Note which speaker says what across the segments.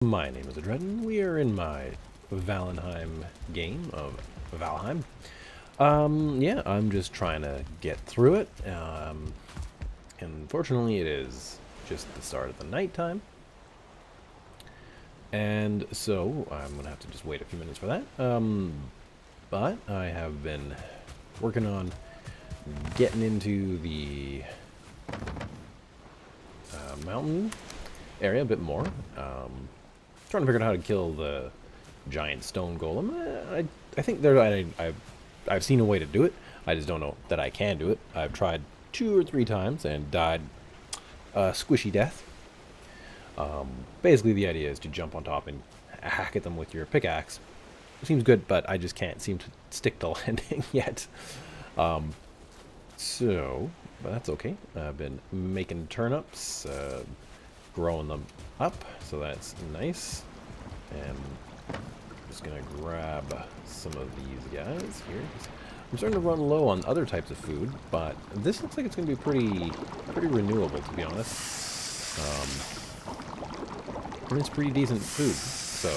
Speaker 1: My name is Adreden. We are in my Valheim game of Valheim. Yeah, I'm just trying to get through it. Unfortunately, it is just the start of the nighttime. And so, I'm going to have to just wait a few minutes for that. But I have been working on getting into the mountain area a bit more. Trying to figure out how to kill the giant stone golem. I think I've seen a way to do it. I just don't know that I can do it. I've tried 2 or 3 times and died a squishy death. Basically, the idea is to jump on top and hack at them with your pickaxe. Seems good, but I just can't seem to stick to landing yet. But that's okay. I've been making turnips, growing them up, so that's nice. And I'm just gonna grab some of these guys here. I'm starting to run low on other types of food, but this looks like it's gonna be pretty renewable, to be honest. And it's pretty decent food, so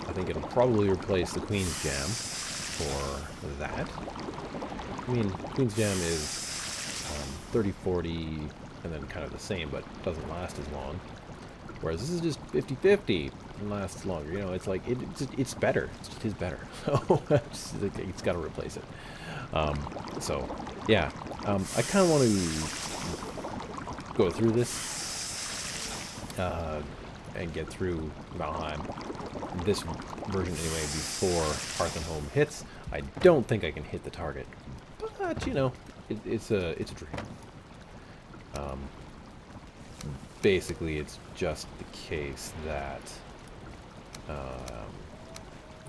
Speaker 1: I think it'll probably replace the Queen's Jam for that. I mean, Queen's Jam is 30-40 and then kind of the same, but doesn't last as long. Whereas this is just 50-50 and lasts longer. You know, it's like, it's better. It is better. So it's got to replace it. So, yeah. I kind of want to go through this and get through Valheim. This version anyway before Hearth and Home hits. I don't think I can hit the target. But, you know, it's a dream. Basically, it's just the case that,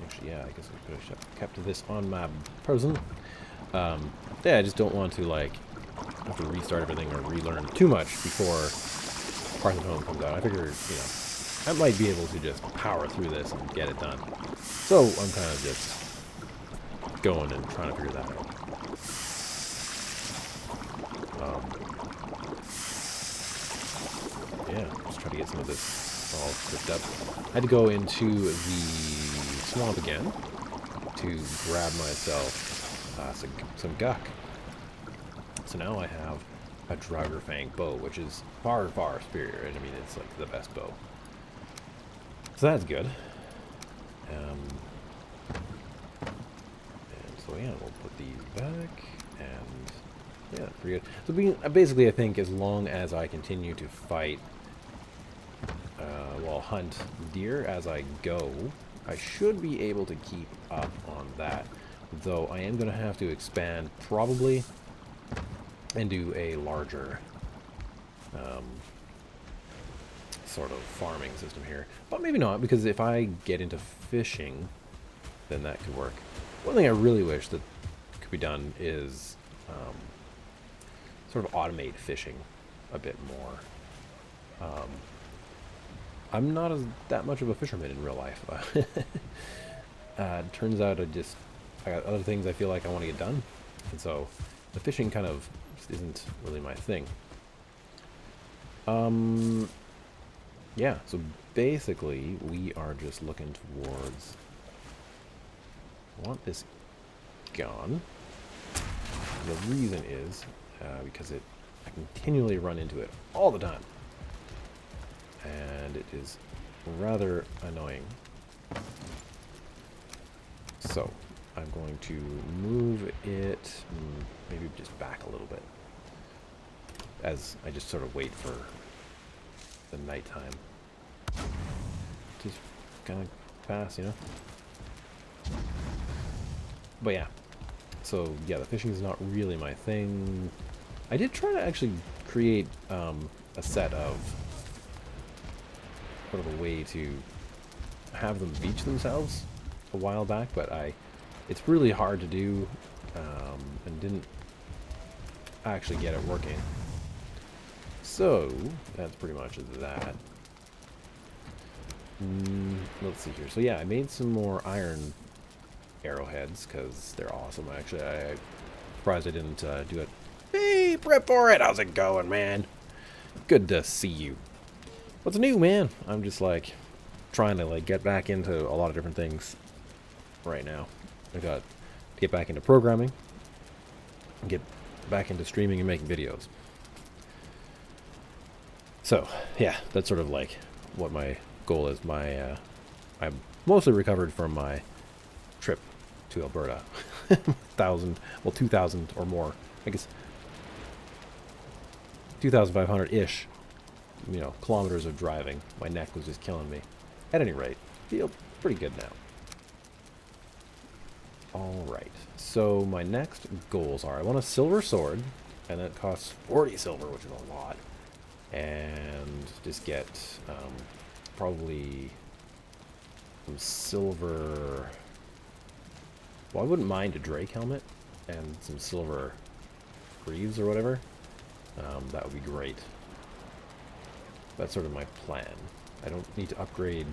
Speaker 1: actually, yeah, I guess I could have kept this on my person. Yeah, I just don't want to, like, have to restart everything or relearn too much before Hearth and Home comes out. I figure, you know, I might be able to just power through this and get it done. So, I'm kind of just going and trying to figure that out. Yeah, just try to get some of this all cooked up. I had to go into the swamp again to grab myself some guck. So now I have a Draugr bow, which is far superior. And I mean, it's like the best bow. So that's good. And so yeah, we'll put these back and yeah, pretty good. So basically, I think as long as I continue to fight, hunt deer as I go, I should be able to keep up on that. Though I am going to have to expand probably and do a larger sort of farming system here. But maybe not, because if I get into fishing, then that could work. One thing I really wish that could be done is sort of automate fishing a bit more. I'm not that much of a fisherman in real life. Turns out I got other things I feel like I want to get done, and so the fishing kind of just isn't really my thing. Yeah, so basically we are just looking towards, I want this gone. The reason is because I continually run into it all the time. And it is rather annoying. So, I'm going to move it, maybe just back a little bit, as I just sort of wait for the nighttime. Just kind of pass, you know? But yeah. So, yeah, the fishing is not really my thing. I did try to actually create a set of sort of a way to have them beach themselves a while back, but it's really hard to do and didn't actually get it working. So that's pretty much that. Let's see here. So yeah, I made some more iron arrowheads because they're awesome. Actually, I'm surprised I didn't do it. Hey, prep for it. How's it going, man? Good to see you. What's new, man? I'm just like, trying to like get back into a lot of different things right now. I got to get back into programming, and get back into streaming and making videos. So yeah, that's sort of like what my goal is. I'm mostly recovered from my trip to Alberta. 2,000 or more, I guess 2,500-ish, kilometers of driving. My neck was just killing me. At any rate, feel pretty good now. Alright, so my next goals are, I want a silver sword, and that costs 40 silver, which is a lot. And just get probably some silver. Well, I wouldn't mind a Drake helmet and some silver greaves or whatever. That would be great. That's sort of my plan. I don't need to upgrade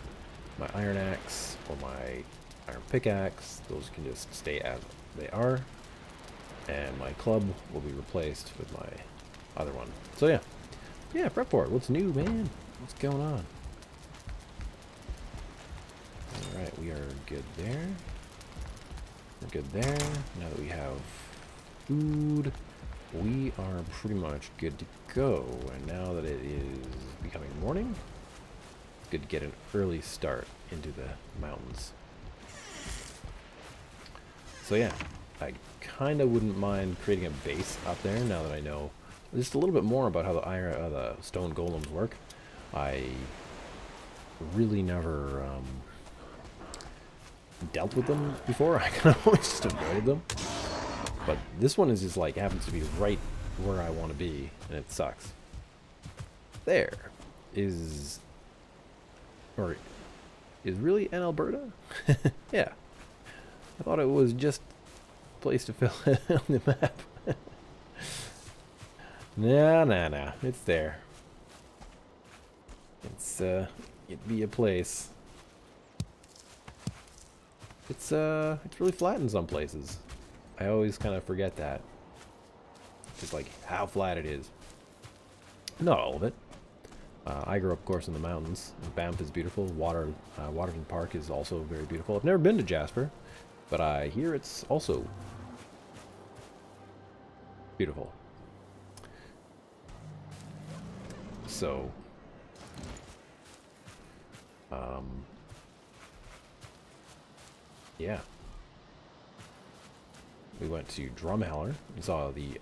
Speaker 1: my iron axe or my iron pickaxe. Those can just stay as they are. And my club will be replaced with my other one. So yeah. Yeah, prep for it. What's new, man? What's going on? Alright, we are good there. We're good there. Now that we have food, we are pretty much good to go. And now that it is becoming morning, it's good to get an early start into the mountains. So yeah, I kind of wouldn't mind creating a base up there now that I know just a little bit more about how the stone golems work. I really never dealt with them before. I kind of always just avoided them. But this one is just like happens to be right where I want to be, and it sucks. There is, or is really an Alberta? Yeah, I thought it was just a place to fill it on the map. Nah, it's there. It'd be a place. It's really flat in some places. I always kind of forget that. Just like how flat it is. Not all of it. I grew up, of course, in the mountains. Banff is beautiful. Waterton Park is also very beautiful. I've never been to Jasper, but I hear it's also beautiful. So, yeah. We went to Drumheller. We saw the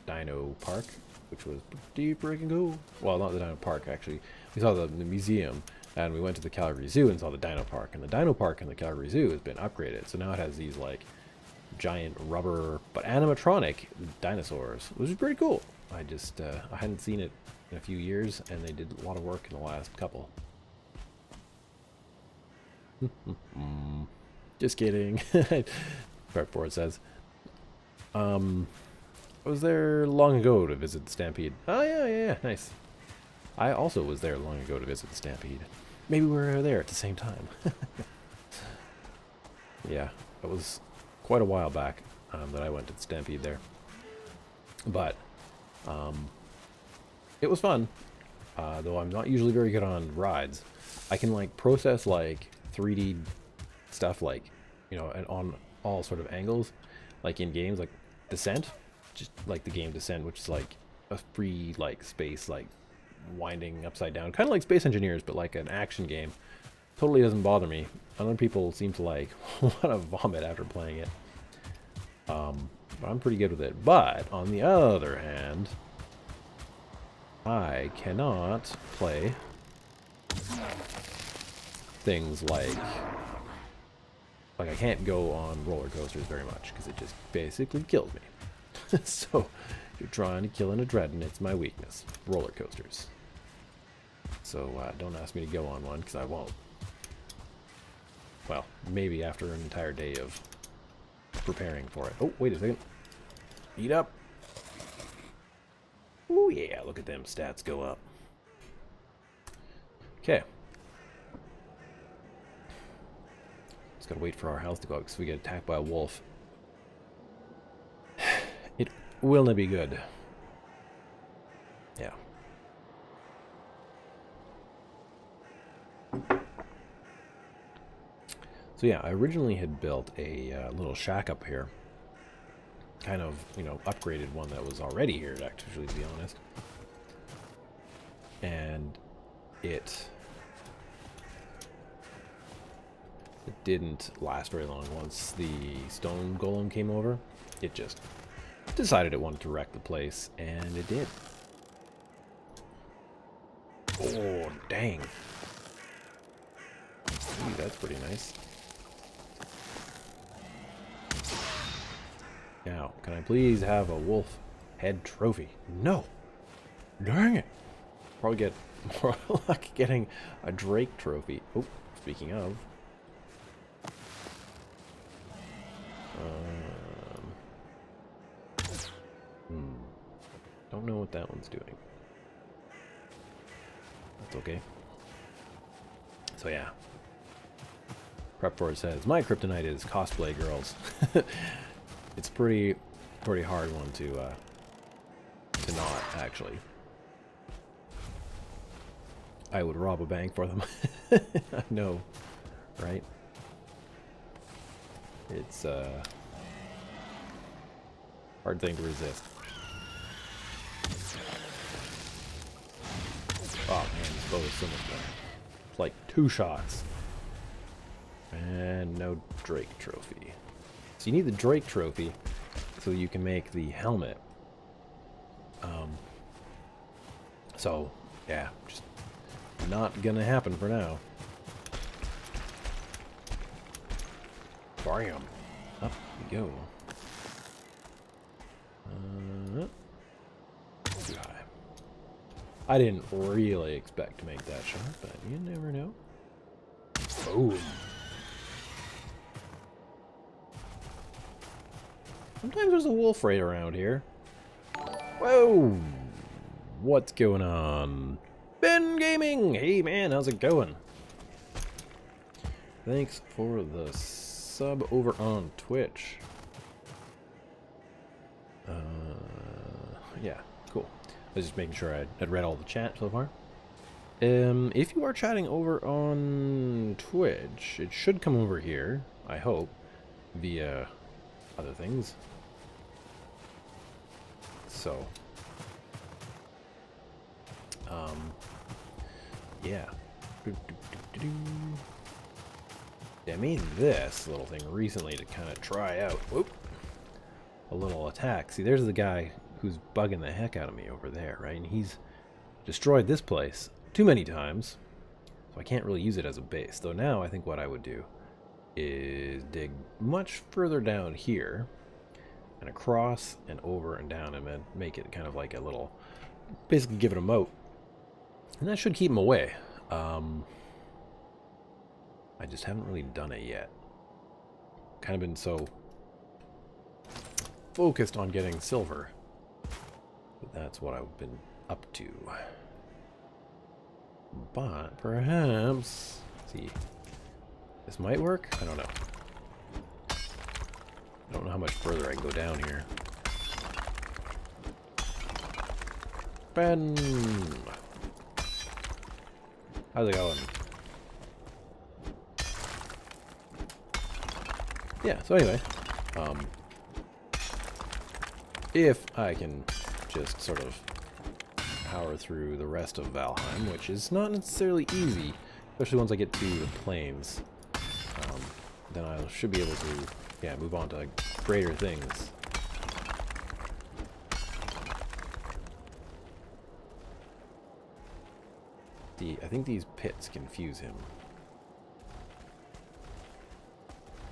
Speaker 1: Dino Park, which was pretty freaking cool. Well, not the Dino Park, actually. We saw the museum, and we went to the Calgary Zoo and saw the Dino Park. And the Dino Park in the Calgary Zoo has been upgraded, so now it has these, like, giant rubber, but animatronic dinosaurs, which is pretty cool. I hadn't seen it in a few years, and they did a lot of work in the last couple. Just kidding. Part 4 says, I was there long ago to visit the Stampede. Oh, yeah, nice. I also was there long ago to visit the Stampede. Maybe we were there at the same time. Yeah, it was quite a while back that I went to the Stampede there. But, it was fun. Though I'm not usually very good on rides. I can, like, process, like, 3D stuff, like, and on all sort of angles, like in games like Descent, just like the game Descent, which is like a free like space, like winding upside down, kind of like Space Engineers, but like an action game. Totally doesn't bother me. Other people seem to like want to vomit after playing it. But I'm pretty good with it. But on the other hand, I cannot play things like I can't go on roller coasters very much because it just basically kills me. So if you're trying to kill an Adreden, it's my weakness. Roller coasters. So don't ask me to go on one because I won't. Well, maybe after an entire day of preparing for it. Oh, wait a second. Eat up. Oh yeah, look at them stats go up. Okay. Just gotta wait for our health to go up because we get attacked by a wolf. It will not be good. Yeah. So yeah, I originally had built a little shack up here. Kind of, you know, upgraded one that was already here, actually, to be honest. And it didn't last very long. Once the stone golem came over, it just decided it wanted to wreck the place, and it did. Oh, dang. Ooh, that's pretty nice. Now, can I please have a wolf head trophy? No! Dang it! Probably get more luck getting a drake trophy. Oh, speaking of. Don't know what that one's doing. That's okay. So yeah. Prep4 says, my kryptonite is cosplay girls. It's pretty hard one to not, actually. I would rob a bank for them. I know, right? It's a hard thing to resist. Oh man, this bow is so much better. It's like 2 shots. And no Drake trophy. So you need the Drake trophy so you can make the helmet. So yeah, just not gonna happen for now. Bam! Up we go. Too high. I didn't really expect to make that shot, but you never know. Boom. Sometimes there's a wolf right around here. Whoa! What's going on? Ben Gaming! Hey man, how's it going? Thanks for the sub over on Twitch. Yeah, cool. I was just making sure I'd read all the chat so far. If you are chatting over on Twitch, it should come over here, I hope, via other things. So, yeah. Yeah, I made this little thing recently to kind of try out. Whoop. A little attack. See, there's the guy who's bugging the heck out of me over there, right? And he's destroyed this place too many times, so I can't really use it as a base. Though now I think what I would do is dig much further down here and across and over and down and then make it kind of like a little, basically give it a moat. And that should keep him away. I just haven't really done it yet. Kind of been so focused on getting silver. But that's what I've been up to. But perhaps, let's see, this might work? I don't know. I don't know how much further I can go down here. Ben! How's it going? Yeah, so anyway, if I can just sort of power through the rest of Valheim, which is not necessarily easy, especially once I get to the plains, then I should be able to, yeah, move on to greater things. I think these pits confuse him.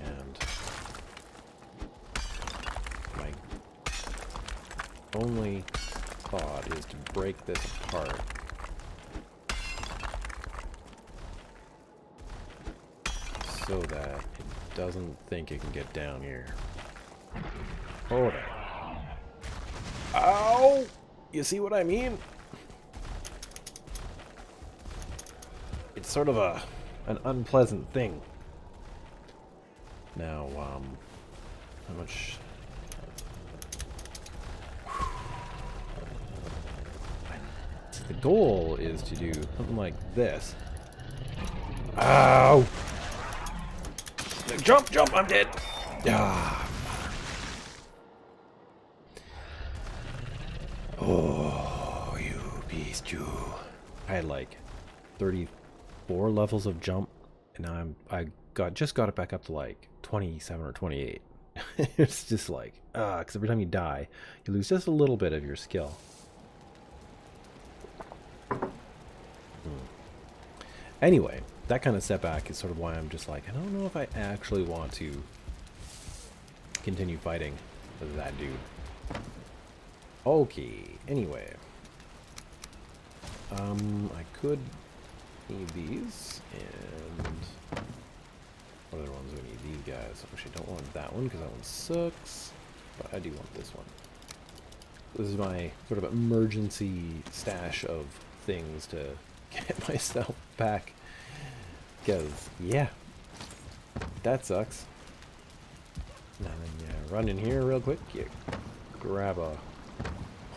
Speaker 1: And my only thought is to break this apart. So that it doesn't think it can get down here. Hold on. Ow! You see what I mean? It's sort of an unpleasant thing. Now, how much? The goal is to do something like this. Ow! Jump, jump, I'm dead. Ah. Oh, you beast, you. I had like 34 levels of jump, and now I just got it back up to like 27 or 28. It's just like, because every time you die, you lose just a little bit of your skill. Anyway, that kind of setback is sort of why I'm just like, I don't know if I actually want to continue fighting that dude. Okay, anyway. I could need these, and what other ones do we need? These guys. Actually, I don't want that one because that one sucks, but I do want this one. This is my sort of emergency stash of things to get myself back, because, yeah, that sucks. And then, yeah, run in here real quick, you grab a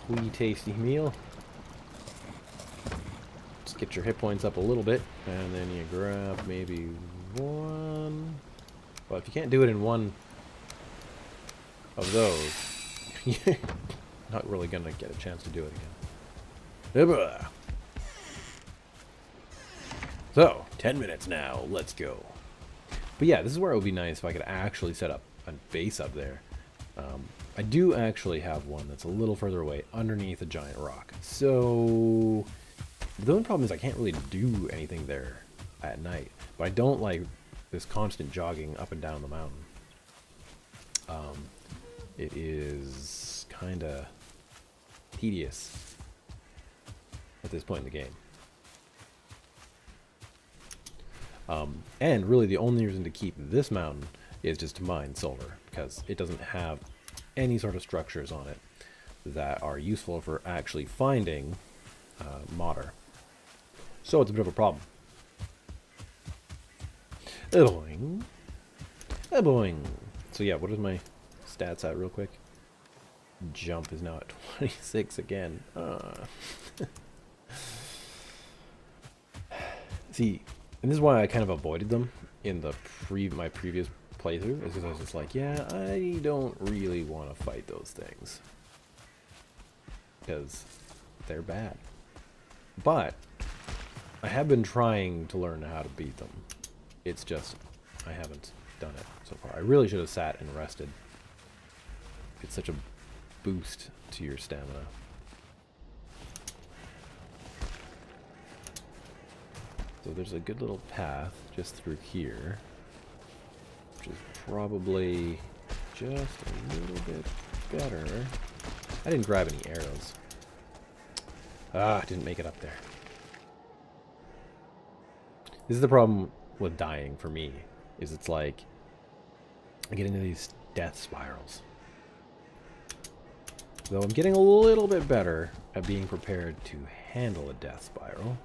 Speaker 1: wee tasty meal. Just get your hit points up a little bit, and then you grab maybe one. Well, if you can't do it in one of those, you're not really gonna get a chance to do it again. So, 10 minutes now, let's go. But yeah, this is where it would be nice if I could actually set up a base up there. I do actually have one that's a little further away underneath a giant rock. So, the only problem is I can't really do anything there at night. But I don't like this constant jogging up and down the mountain. It is kind of tedious at this point in the game. And really the only reason to keep this mountain is just to mine silver, because it doesn't have any sort of structures on it that are useful for actually finding modder. So it's a bit of a problem. Boing. Boing. So yeah, what is my stats at real quick? Jump is now at 26 again. See, and this is why I kind of avoided them in the my previous playthrough, is because I was just like, yeah, I don't really want to fight those things, because they're bad. But I have been trying to learn how to beat them. It's just I haven't done it so far. I really should have sat and rested. It's such a boost to your stamina. So there's a good little path just through here, which is probably just a little bit better. I didn't grab any arrows. I didn't make it up there. This is the problem with dying for me, is it's like I get into these death spirals. Though I'm getting a little bit better at being prepared to handle a death spiral.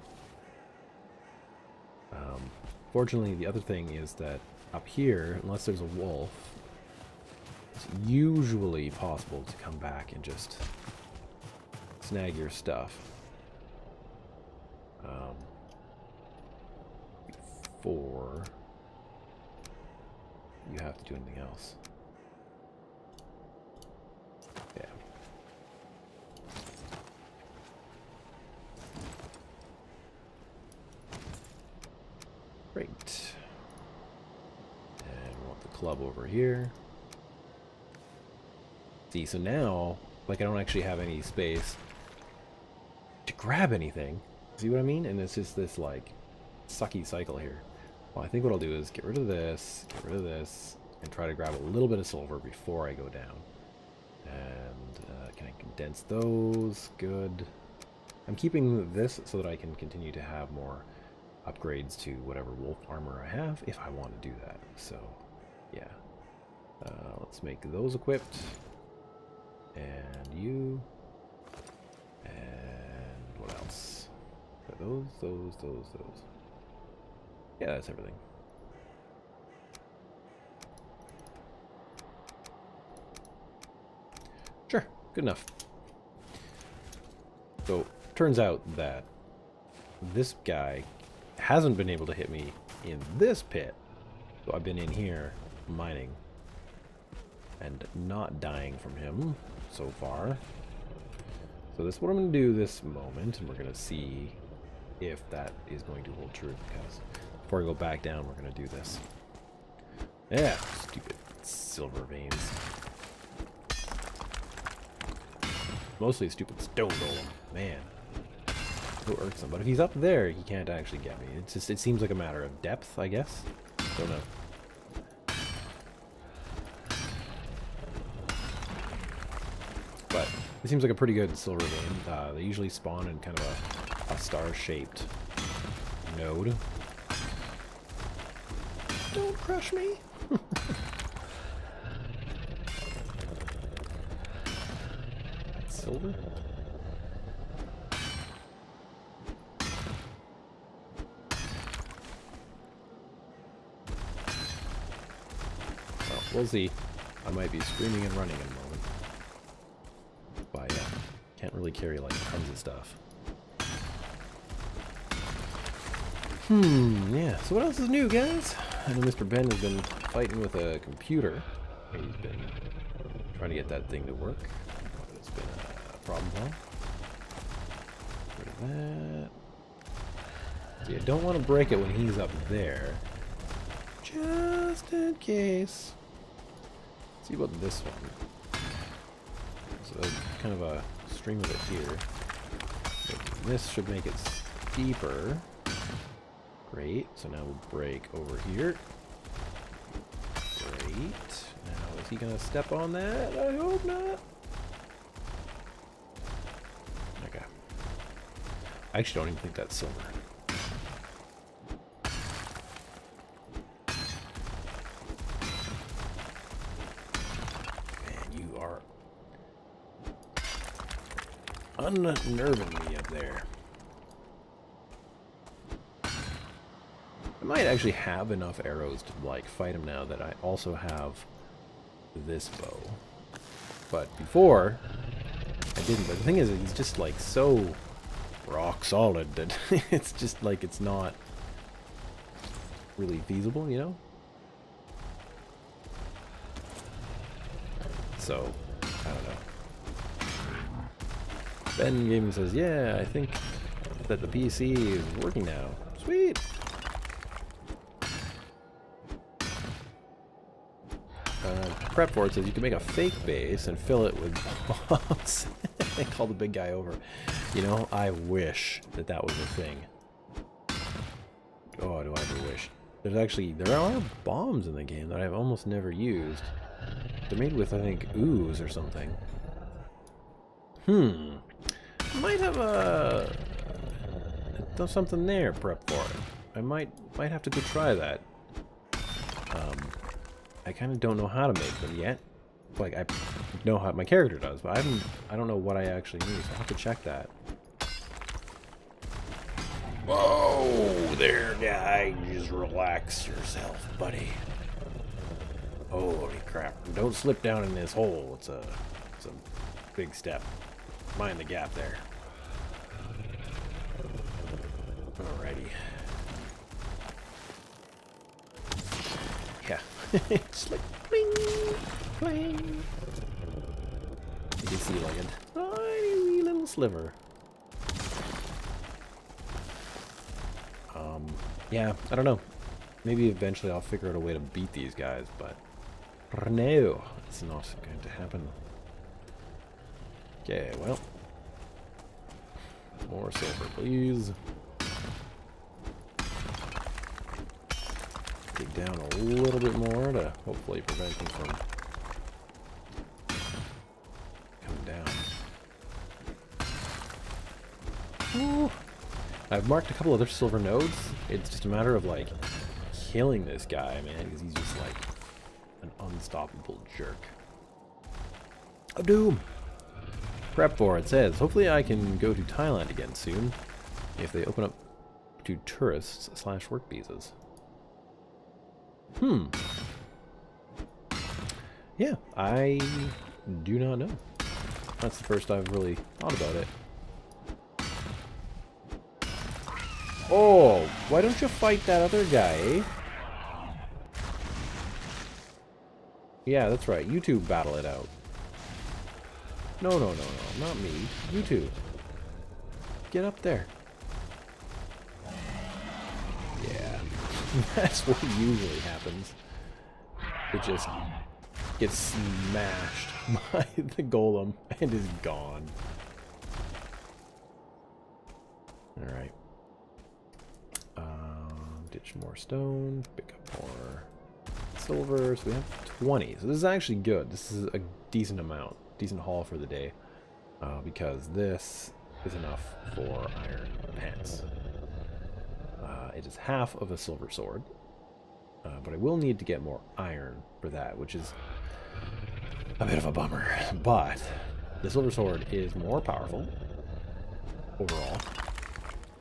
Speaker 1: Fortunately, the other thing is that up here, unless there's a wolf, it's usually possible to come back and just snag your stuff before you have to do anything else. Yeah. Great. And we want the club over here. See, so now, like, I don't actually have any space to grab anything. See what I mean? And it's just this, like, sucky cycle here. Well, I think what I'll do is get rid of this, and try to grab a little bit of silver before I go down. And can I condense those? Good. I'm keeping this so that I can continue to have more upgrades to whatever wolf armor I have if I want to do that. So, yeah. Let's make those equipped. And you. And what else? Those. Yeah, that's everything. Sure, good enough. So, turns out that this guy hasn't been able to hit me in this pit. So I've been in here mining and not dying from him so far. So this is what I'm going to do this moment, and we're going to see if that is going to hold true, because before I go back down, we're going to do this. Yeah, stupid silver veins. Mostly stupid stone golem. Man. So irksome. But if he's up there, he can't actually get me. It's just, it seems like a matter of depth, I guess. Don't know. But it seems like a pretty good silver vein. They usually spawn in kind of a star-shaped node. Don't crush me! That's silver? Well, we'll see. I might be screaming and running in a moment. But yeah, can't really carry like tons of stuff. Yeah, so what else is new, guys? I know Mr. Ben has been fighting with a computer. He's been trying to get that thing to work. But it's been a problem for him. Get rid of that. See, I don't want to break it when he's up there. Just in case. Let's see about this one. So there's kind of a string of it here. This should make it steeper. Great. So now we'll break over here. Great. Now, is he going to step on that? I hope not. Okay. I actually don't even think that's silver. Man, you are unnerving me up there. I might actually have enough arrows to like fight him now that I also have this bow. But before I didn't. But the thing is, he's just like so rock solid that it's just like it's not really feasible, you know? So I don't know. Ben Gaming says, yeah, I think that the PC is working now. Sweet. Prep for it says you can make a fake base and fill it with bombs. They call the big guy over. You know, I wish that that was a thing. Oh, do I ever wish. There are bombs in the game that I've almost never used. They're made with, I think, ooze or something. Might have something there, Prep for it. I might have to go try that. I kind of don't know how to make them yet. Like, I know how my character does, but I don't know what I actually need, so I'll have to check that. Whoa there, guy. Just relax yourself, buddy. Holy crap. Don't slip down in this hole. It's a big step. Mind the gap there. Alrighty. Yeah. It's like bling, bling. You can see like a tiny little sliver. Yeah, I don't know. Maybe eventually I'll figure out a way to beat these guys, but no, it's not going to happen. Okay, well, more silver, please. Dig down a little bit more to hopefully prevent them from coming down. Ooh. I've marked a couple other silver nodes. It's just a matter of like killing this guy, man, because he's just like an unstoppable jerk. Of doom. Prep for it says, hopefully I can go to Thailand again soon if they open up to tourists / work visas. Yeah, I do not know. That's the first I've really thought about it. Oh, why don't you fight that other guy, eh? Yeah, that's right. You two battle it out. No, no, no, no. Not me. You two. Get up there. Yeah. That's what usually happens. It just gets smashed by the golem and is gone. Alright. Ditch more stone. Pick up more silver. So we have 20. So this is actually good. This is a decent amount. Decent haul for the day. Because this is enough for iron pants. It is half of a silver sword. But I will need to get more iron for that, which is a bit of a bummer. But the silver sword is more powerful overall.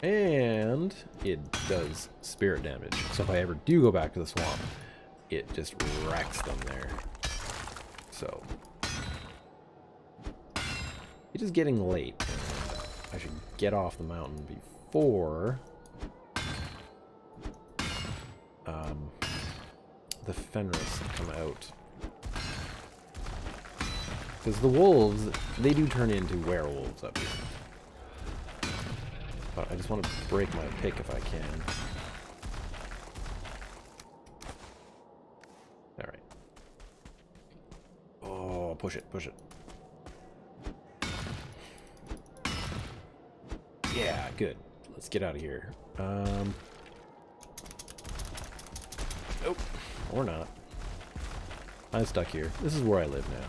Speaker 1: And it does spirit damage. So if I ever do go back to the swamp, it just wrecks them there. So it is getting late. I should get off the mountain before the Fenris come out. Because the wolves, they do turn into werewolves up here. But I just want to break my pick if I can. Alright. Oh, push it, push it. Yeah, good. Let's get out of here. Nope. Or not. I'm stuck here. This is where I live now.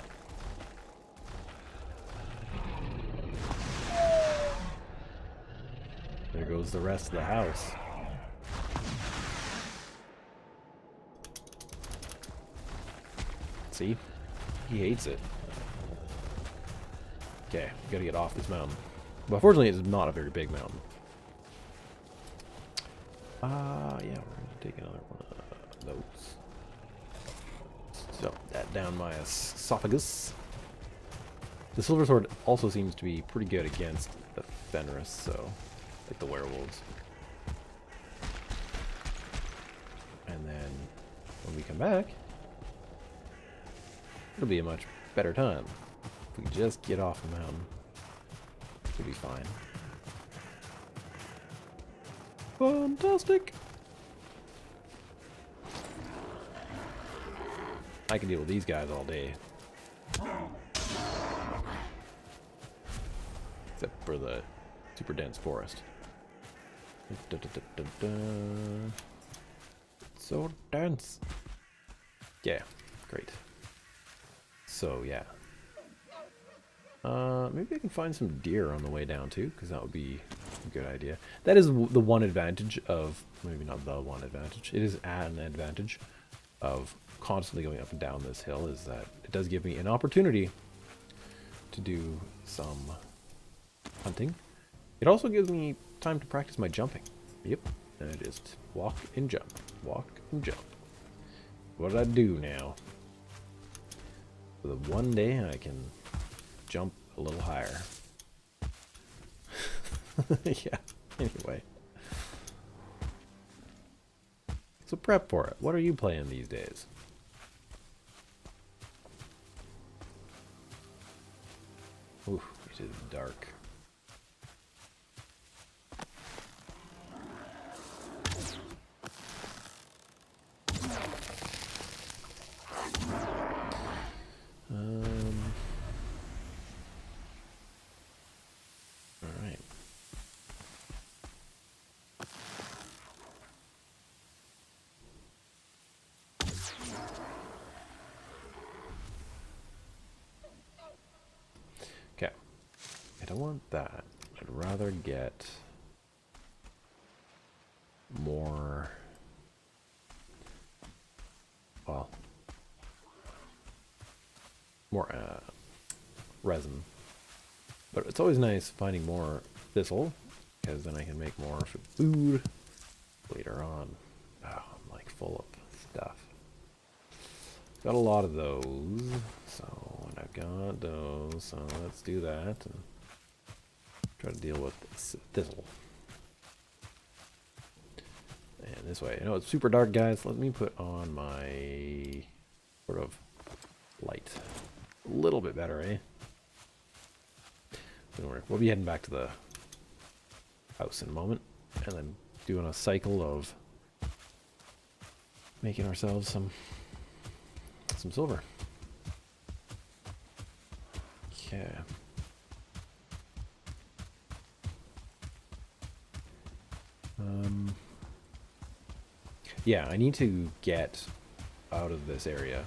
Speaker 1: There goes the rest of the house. See? He hates it. Okay, gotta get off this mountain. But fortunately, it's not a very big mountain. Yeah, we're gonna take another one of those. So, that down my esophagus. The silver sword also seems to be pretty good against the Fenris, so like the werewolves. And then when we come back, it'll be a much better time. If we just get off the mountain, it'll be fine. Fantastic! I can deal with these guys all day. Except for the super dense forest. So dense. Yeah, great. So yeah. Maybe I can find some deer on the way down too, because that would be a good idea. That is the one advantage of, maybe not the one advantage, it is an advantage of constantly going up and down this hill, is that it does give me an opportunity to do some hunting. It also gives me time to practice my jumping. Yep, and I just walk and jump, walk and jump. What did I do now? For the one day I can jump a little higher. Yeah, anyway. So prep for it. What are you playing these days? Ooh, it is dark. All right. Okay. I don't want that. I'd rather get more, well, more resin. But it's always nice finding more thistle, because then I can make more food later on. Oh, I'm like full of stuff. Got a lot of those, so I've got those, so let's do that and try to deal with thistle. And this way, I know it's super dark, guys. Let me put on my sort of light. A little bit better, eh? Don't worry. We'll be heading back to the house in a moment. And then doing a cycle of making ourselves some silver. Okay. Yeah, I need to get out of this area.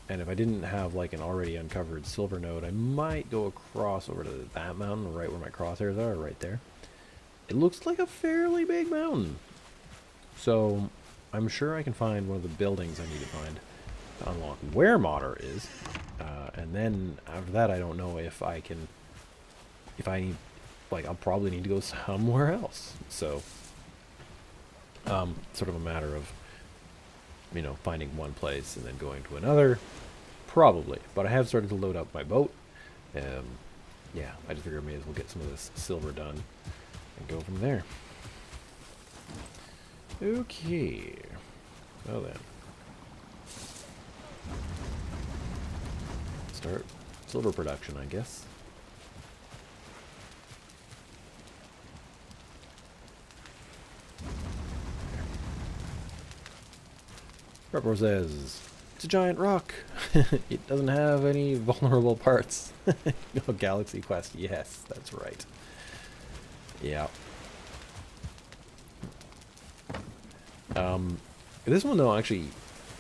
Speaker 1: And if I didn't have like an already uncovered silver node, I might go across over to that mountain right where my crosshairs are, right there. It looks like a fairly big mountain. So I'm sure I can find one of the buildings I need to find to unlock where Modder is. And then after that, I don't know if I need, like, I'll probably need to go somewhere else. So, sort of a matter of, you know, finding one place and then going to another. Probably. But I have started to load up my boat. Yeah, I just figured I may as well get some of this silver done and go from there. Okay. Well then. Start silver production, I guess. Repro says, it's a giant rock. It doesn't have any vulnerable parts. No, Galaxy Quest. Yes, that's right. Yeah. This one, though, actually,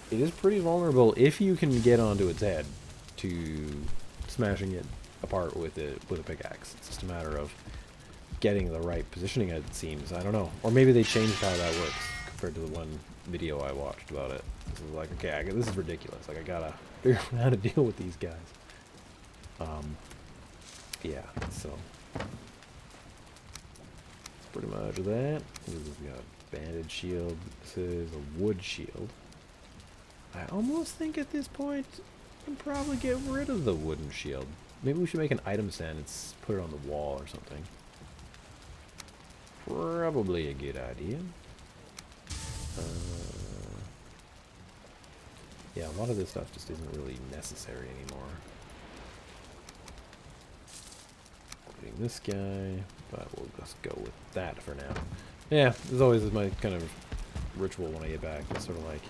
Speaker 1: it is pretty vulnerable if you can get onto its head to smashing it apart with a pickaxe. It's just a matter of getting the right positioning, it seems. I don't know. Or maybe they changed how that works compared to the one video I watched about it. This is like, okay, this is ridiculous. Like, I gotta figure out how to deal with these guys. Yeah, so pretty much that. We've got banded shield. This is a wood shield. I almost think at this point I can probably get rid of the wooden shield. Maybe we should make an item stand and put it on the wall or something. Probably a good idea. Yeah, a lot of this stuff just isn't really necessary anymore. Putting this guy, but we'll just go with that for now. Yeah, as always is my kind of ritual when I get back. Just sort of like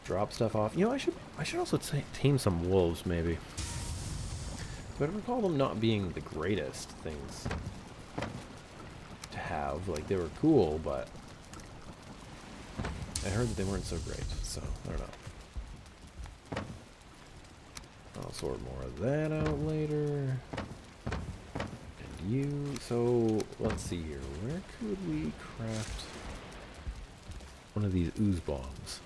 Speaker 1: drop stuff off. You know, I should also tame some wolves maybe. But I recall them not being the greatest things to have. Like, they were cool, but I heard that they weren't so great. So I don't know. I'll sort more of that out later. And you, so let's see here. Where could we craft one of these ooze bombs?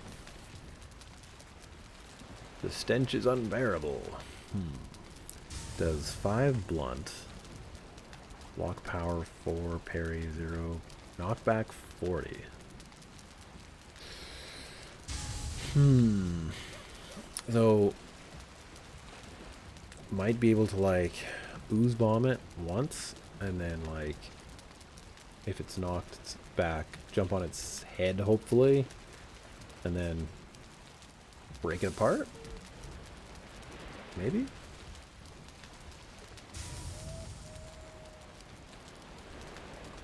Speaker 1: The stench is unbearable. Does 5 blunt, block power 4, parry 0, knockback 40. So might be able to like ooze bomb it once, and then like if it's knocked back, jump on its head hopefully, and then break it apart. Maybe.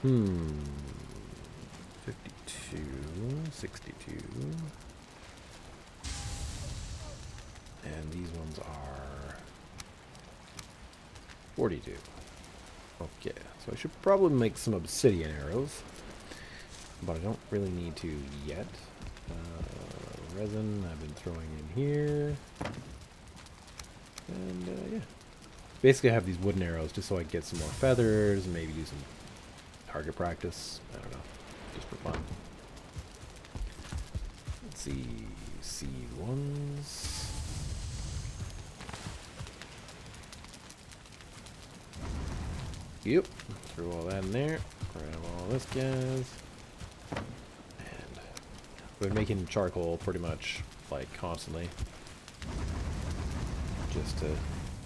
Speaker 1: Hmm. 52, 62. And these ones are 42. Okay, so I should probably make some obsidian arrows, but I don't really need to yet. Resin I've been throwing in here. And yeah. Basically I have these wooden arrows just so I get some more feathers and maybe do some target practice. I don't know. Just for fun. Let's see. Seed ones. Yep. Throw all that in there. Grab all this guys. And I've been making charcoal pretty much like constantly. Just to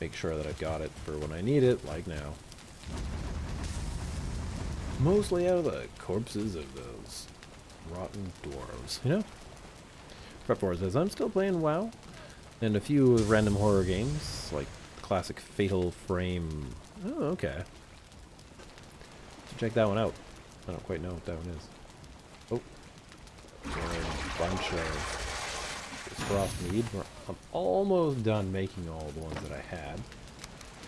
Speaker 1: make sure that I've got it for when I need it, like now. Mostly out of the corpses of those rotten dwarves, you know? Prep4 says, I'm still playing WoW. And a few random horror games, like classic Fatal Frame. Oh, okay. So check that one out. I don't quite know what that one is. Oh. There's a bunch of frost mead. I'm almost done making all the ones that I had.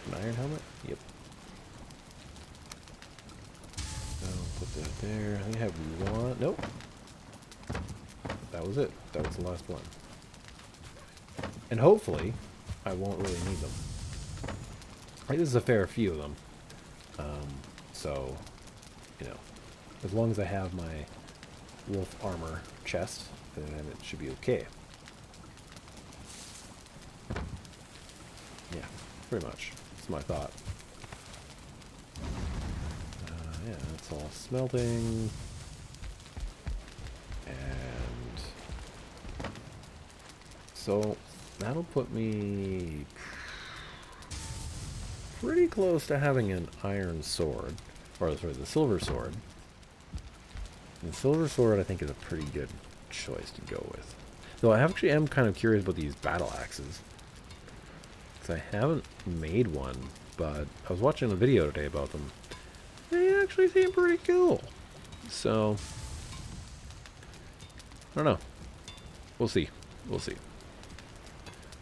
Speaker 1: An iron helmet? Yep. I'll put that there. I think I have one. Nope. That was it. That was the last one. And hopefully, I won't really need them. I think there's a fair few of them. So, you know, as long as I have my wolf armor chest, then it should be okay. Yeah, pretty much. That's my thought. Yeah, that's all smelting. And so that'll put me pretty close to having an iron sword. Or sorry, the silver sword. And the silver sword I think is a pretty good choice to go with. Though I actually am kind of curious about these battle axes. Because I haven't made one, but I was watching a video today about them. They actually seem pretty cool. So, I don't know. We'll see. We'll see.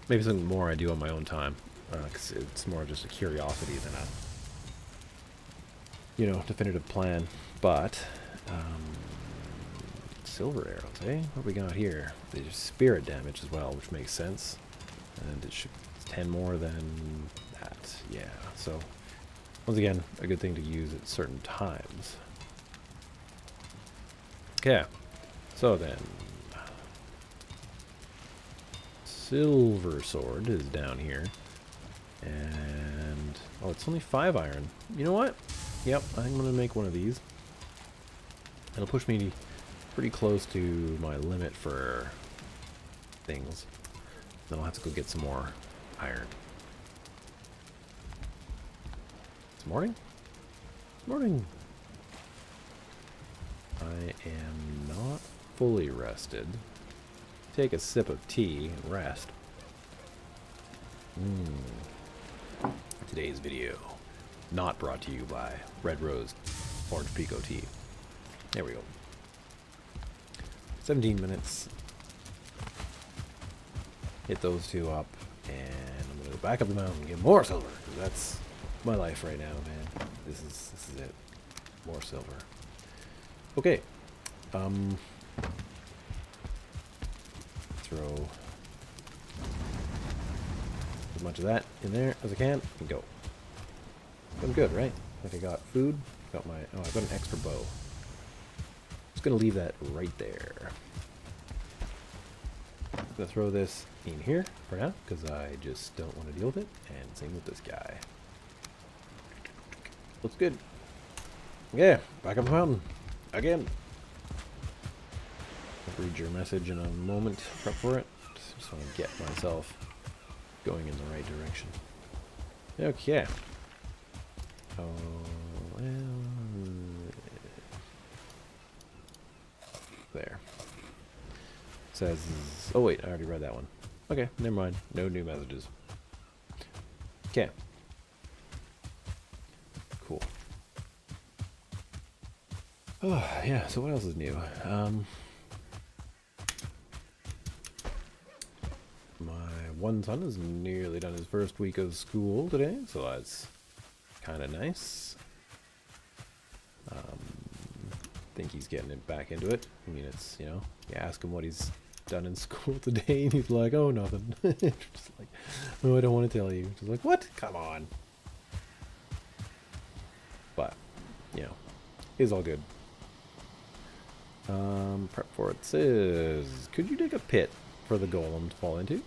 Speaker 1: Maybe something more I do on my own time. Because it's more just a curiosity than a, you know, definitive plan. But, silver arrows, eh? What we got here? There's spirit damage as well, which makes sense. And it should 10 more than that. Yeah, so, once again, a good thing to use at certain times. Okay, so then, silver sword is down here. And, oh, it's only 5 iron. You know what? Yep, I think I'm going to make one of these. It'll push me pretty close to my limit for things. Then I'll have to go get some more iron. It's morning? It's morning. I am not fully rested. Take a sip of tea and rest. Today's video, not brought to you by Red Rose Orange Pico Tea. There we go. 17 minutes. Hit those two up, and I'm gonna go back up the mountain and get more silver. That's my life right now, man. This is it. More silver. Okay. Throw as much of that in there as I can and go. I'm good, right? I think I got food. Got my I got an extra bow. Just gonna leave that right there. I'm gonna throw this in here for now because I just don't want to deal with it. And same with this guy. Looks good. Yeah, back up the mountain again. I'll read your message in a moment. Prep for it. Just want to get myself going in the right direction. Okay. Oh, well, there. Says, oh wait, I already read that one. Okay, never mind. No new messages. Okay. Cool. Oh, yeah, so what else is new? My one son is nearly done his first week of school today, so that's kind of nice. Think he's getting it back into it. I mean, it's, you know, you ask him what he's done in school today, and he's like, oh, nothing. Just like, oh, I don't want to tell you. Just like, what? Come on. But, you know, it's all good. Prep for it says, could you dig a pit for the golem to fall into?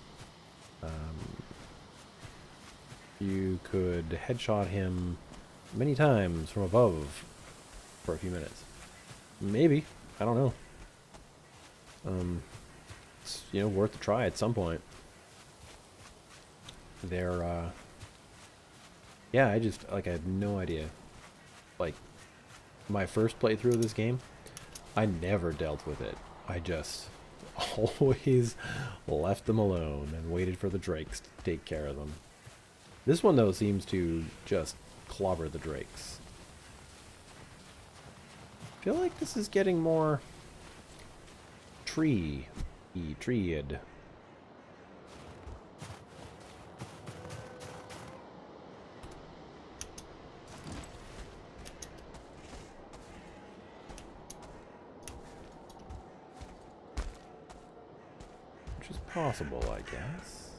Speaker 1: You could headshot him many times from above for a few minutes. Maybe. I don't know. It's, you know, worth a try at some point. They're, yeah, I just, like, I had no idea. Like, my first playthrough of this game, I never dealt with it. I just, always left them alone and waited for the drakes to take care of them. This one, though, seems to just clobber the drakes. I feel like this is getting more treed. Which is possible, I guess.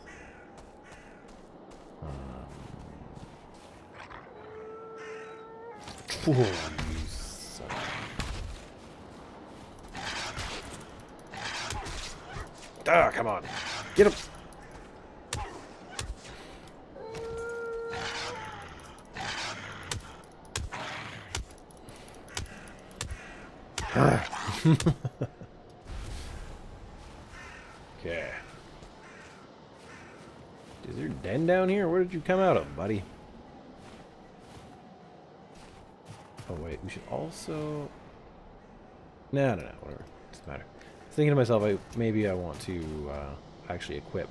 Speaker 1: Oh, you son. Ah, come on. Get him. Okay. Is there a den down here? Where did you come out of, buddy? Oh, wait. We should also... No, whatever. Doesn't matter. I was thinking to myself, maybe I want to actually equip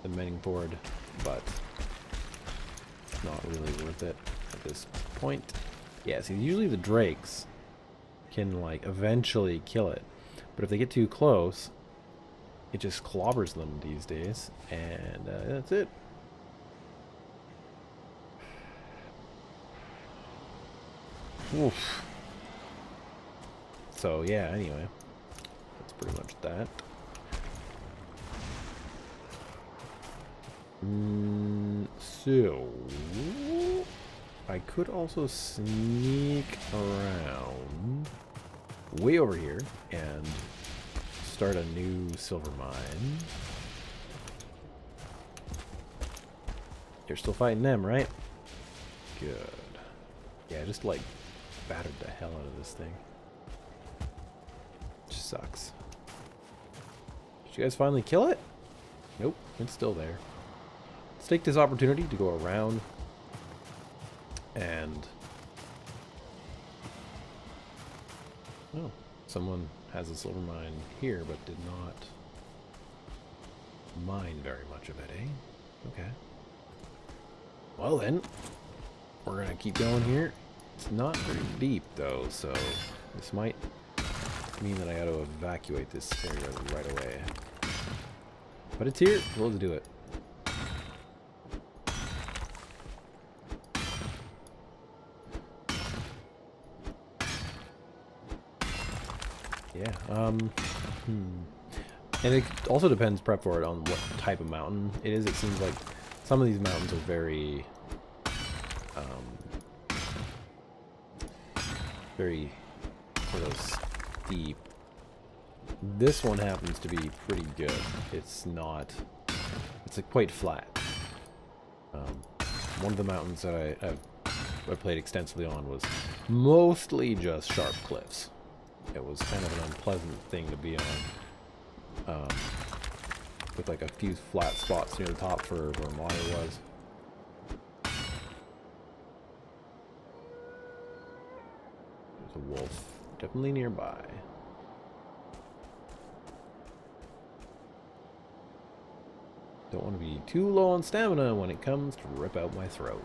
Speaker 1: the mending board, but it's not really worth it at this point. Yeah, see, usually the drakes can, like, eventually kill it, but if they get too close, it just clobbers them these days, and that's it. Oof. So, yeah, anyway. That's pretty much that. So... I could also sneak around way over here and start a new silver mine. You're still fighting them, right? Good. Yeah, just like battered the hell out of this thing. Which sucks. Did you guys finally kill it? Nope, it's still there. Let's take this opportunity to go around and... Oh, someone has a silver mine here, but did not mine very much of it, eh? Okay. Well then, we're gonna keep going here. It's not very deep though, so this might mean that I got to evacuate this area right away. But it's here, so let's do it. Yeah, and it also depends, prep for it, on what type of mountain it is. It seems like some of these mountains are very, very sort of steep. This one happens to be pretty good. It's not, it's like quite flat. One of the mountains that I played extensively on was mostly just sharp cliffs. It was kind of an unpleasant thing to be on, with like a few flat spots near the top for where water was. There's a wolf definitely nearby. Don't want to be too low on stamina when it comes to rip out my throat.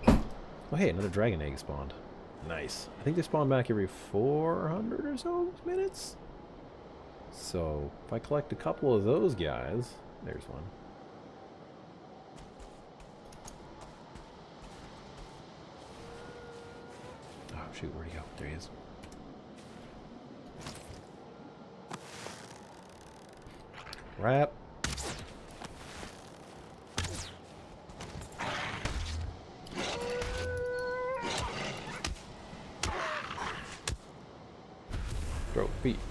Speaker 1: Oh hey, another dragon egg spawned. Nice. I think they spawn back every 400 or so minutes. So, if I collect a couple of those guys... There's one. Oh shoot, where'd he go? There he is. Crap.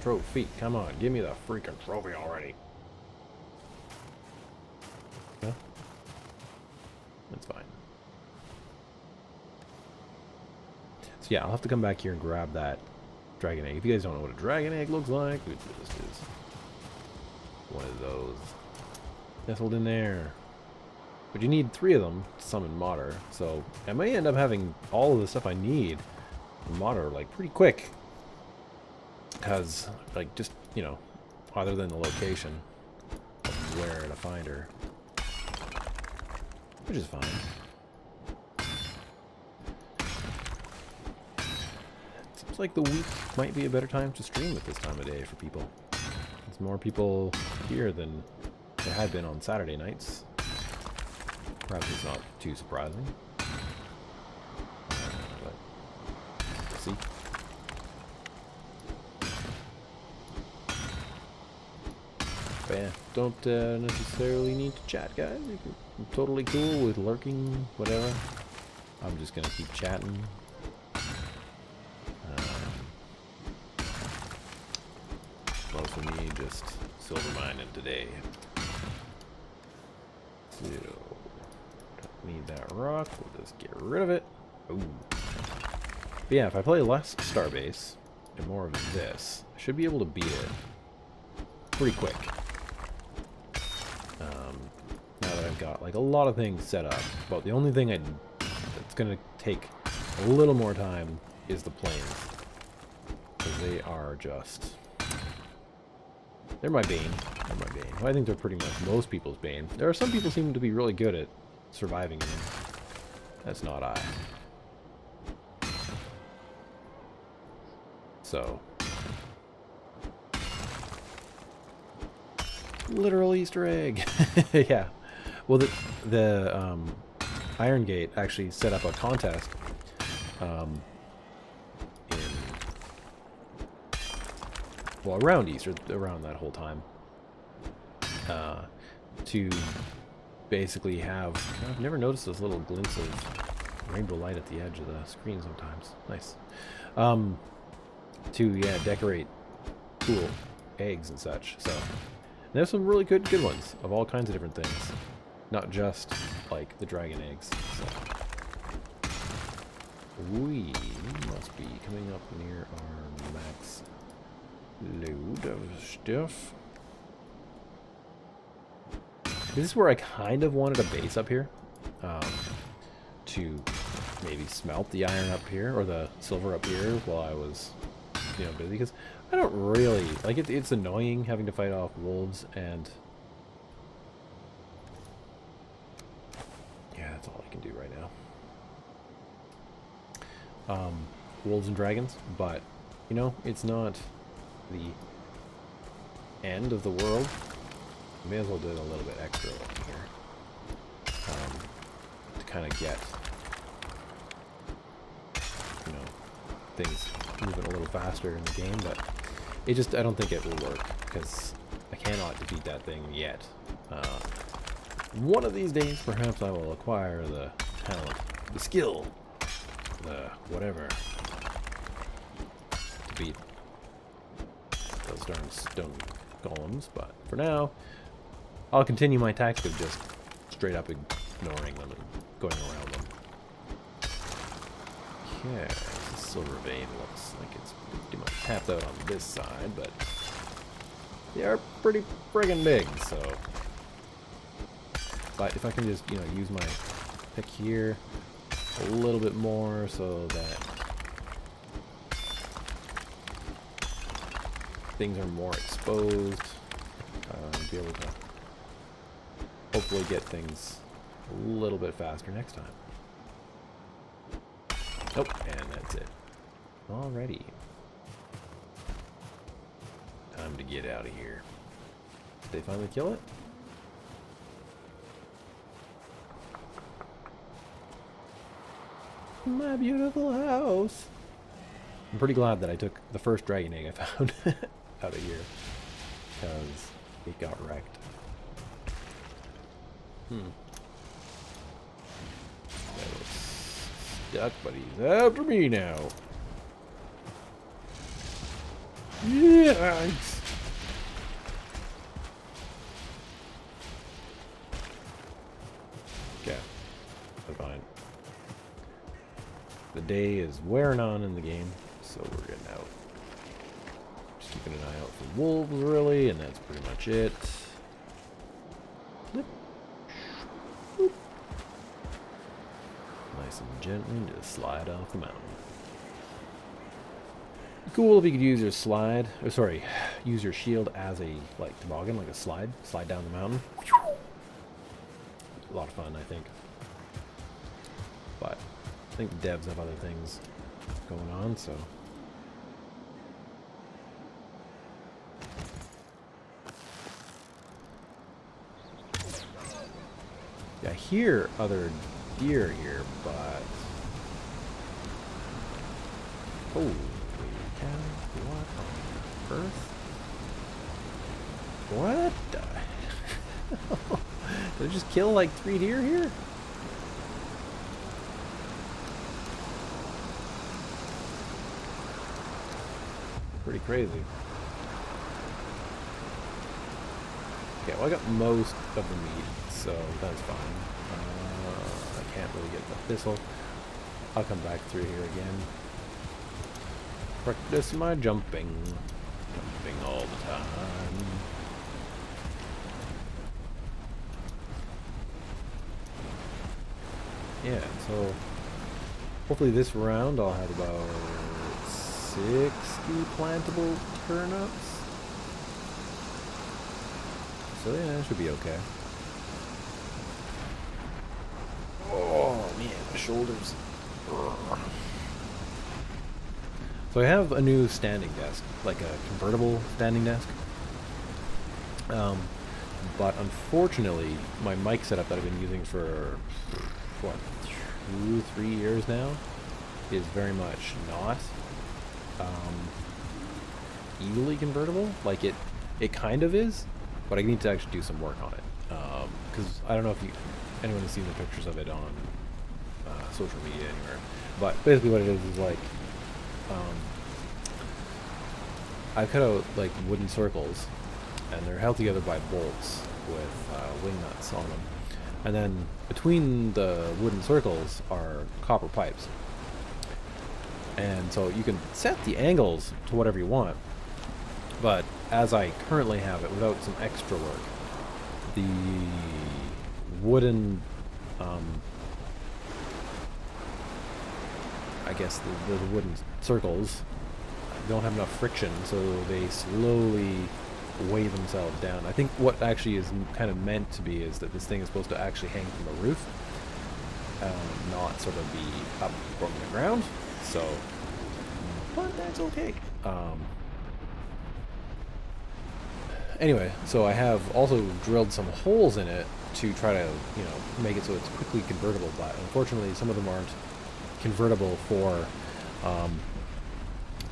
Speaker 1: Trophy, come on, give me the freaking trophy already. Yeah, that's fine. So yeah, I'll have to come back here and grab that dragon egg. If you guys don't know what a dragon egg looks like, it just is one of those nestled in there. But you need 3 of them to summon Modder, so I may end up having all of the stuff I need in Modder like pretty quick. Because, like, just, you know, other than the location of where to find her. Which is fine. Seems like the week might be a better time to stream at this time of day for people. There's more people here than there had been on Saturday nights. Perhaps it's not too surprising. But we'll see. But yeah, don't necessarily need to chat, guys. I'm totally cool with lurking, whatever. I'm just gonna keep chatting. Most of me just silver mining today. So, don't need that rock. We'll just get rid of it. Ooh. But yeah, if I play less Starbase and more of this, I should be able to beat it pretty quick. Now that I've got like a lot of things set up, but the only thing that's gonna take a little more time is the planes, because they are just, they're my bane. They're my bane. Well, I think they're pretty much most people's bane. There are some people seem to be really good at surviving them. That's not I. So, literal Easter egg. Yeah. Well, the Iron Gate actually set up a contest around Easter, around that whole time, to basically have, I've never noticed this little glimpse of rainbow light at the edge of the screen sometimes. Nice. To, yeah, decorate cool eggs and such. So, there's some really good ones of all kinds of different things. Not just, like, the dragon eggs. So. We must be coming up near our max load of stuff. This is where I kind of wanted a base up here. To maybe smelt the iron up here, or the silver up here, while I was, you know, busy. Because I don't really, like, it's annoying having to fight off wolves and... yeah, that's all I can do right now. Wolves and dragons, but, you know, it's not the end of the world. I may as well do a little bit extra over here. To kind of get, you know, things moving a little faster in the game, but it just, I don't think it will work, because I cannot defeat that thing yet. One of these days, perhaps I will acquire the talent, the skill, the whatever, to beat those darn stone golems, but for now, I'll continue my tactic of just straight up ignoring them and going around them. Okay, the silver vein looks like it's pretty much tapped out on this side, but they are pretty friggin' big, so... But if I can just, you know, use my pick here a little bit more so that things are more exposed, be able to hopefully get things a little bit faster next time. Nope, and that's it. Alrighty. Time to get out of here. Did they finally kill it? My beautiful house. I'm pretty glad that I took the first dragon egg I found out of here, because it got wrecked. That was stuck, but he's after me now. Yes. Okay, that's fine. The day is wearing on in the game, so we're getting out. Just keeping an eye out for wolves, really, and that's pretty much it. Flip. Whoop. Nice and gently, just slide off the mountain. cool if you could use your slide. Oh, sorry, use your shield as a like toboggan, like a slide down the mountain. A lot of fun, I think. But I think devs have other things going on, so. Yeah, I hear other deer here, but holy cow! What on earth? What the hell? Did I just kill like 3 deer here? Pretty crazy. Okay, well I got most of the meat, so that's fine. I can't really get the thistle. I'll come back through here again. Practice my jumping. Jumping all the time. Yeah, so hopefully this round I'll have about 60 plantable turnips. So yeah, that should be okay. Oh man, my shoulders. Ugh. So I have a new standing desk, like a convertible standing desk. But unfortunately, my mic setup that I've been using for, what, 2-3 years now is very much not easily convertible. Like it kind of is, but I need to actually do some work on it. Because I don't know if anyone has seen the pictures of it on social media anywhere. But basically what it is like, I cut out like wooden circles, and they're held together by bolts with wing nuts on them. And then between the wooden circles are copper pipes. And so you can set the angles to whatever you want. But as I currently have it, without some extra work, the wooden, I guess the wooden circles don't have enough friction, so they slowly weigh themselves down. I think what actually is kind of meant to be is that this thing is supposed to actually hang from the roof, not sort of be up from the ground. So, but that's okay. Anyway, so I have also drilled some holes in it to try to, make it so it's quickly convertible, but unfortunately some of them aren't convertible for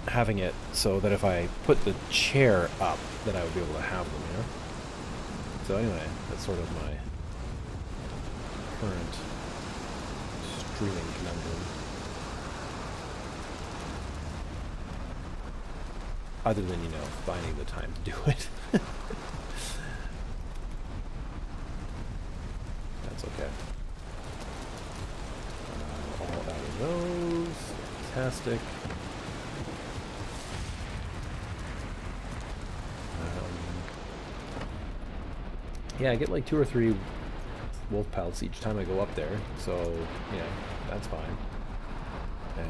Speaker 1: having it so that if I put the chair up, that I would be able to have them, So anyway, that's sort of my current streaming conundrum. Other than, finding the time to do it. That's okay. All out of those. Fantastic. Yeah, I get like 2 or 3 wolf pelts each time I go up there, so, that's fine. And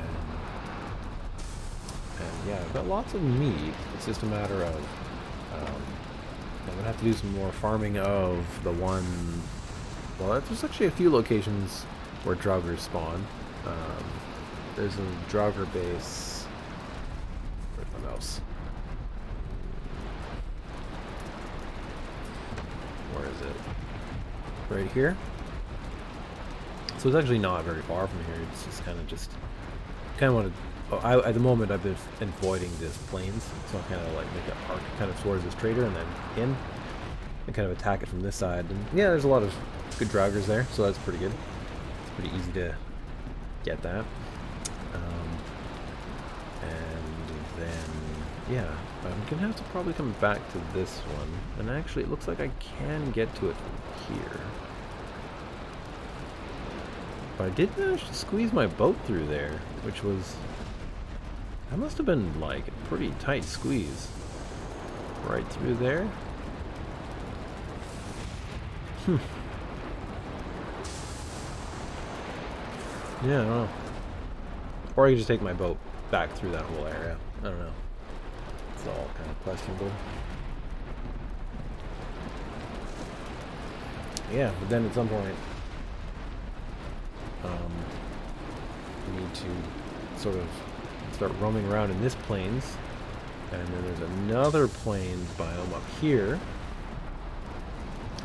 Speaker 1: yeah, I've got lots of meat. It's just a matter of, I'm going to have to do some more farming of the one, well, there's actually a few locations where draugrs spawn. There's a draugr base, where's my mouse? Where is it? Right here. So it's actually not very far from here. It's just kind of want to. Oh, at the moment I've been avoiding this plains, so I kind of like make an arc kind of towards this trader and then in, and kind of attack it from this side. And yeah, there's a lot of good draugrs there, so that's pretty good. It's pretty easy to get that. And then yeah, I'm gonna have to probably come back to this one. And actually, it looks like I can get to it from here. But I did manage to squeeze my boat through there, which was... That must have been, like, a pretty tight squeeze. Right through there. Yeah, I don't know. Or I could just take my boat back through that whole area. I don't know. It's all kind of questionable. Yeah, but then at some point, we need to sort of start roaming around in this plains, and then there's another plains biome up here.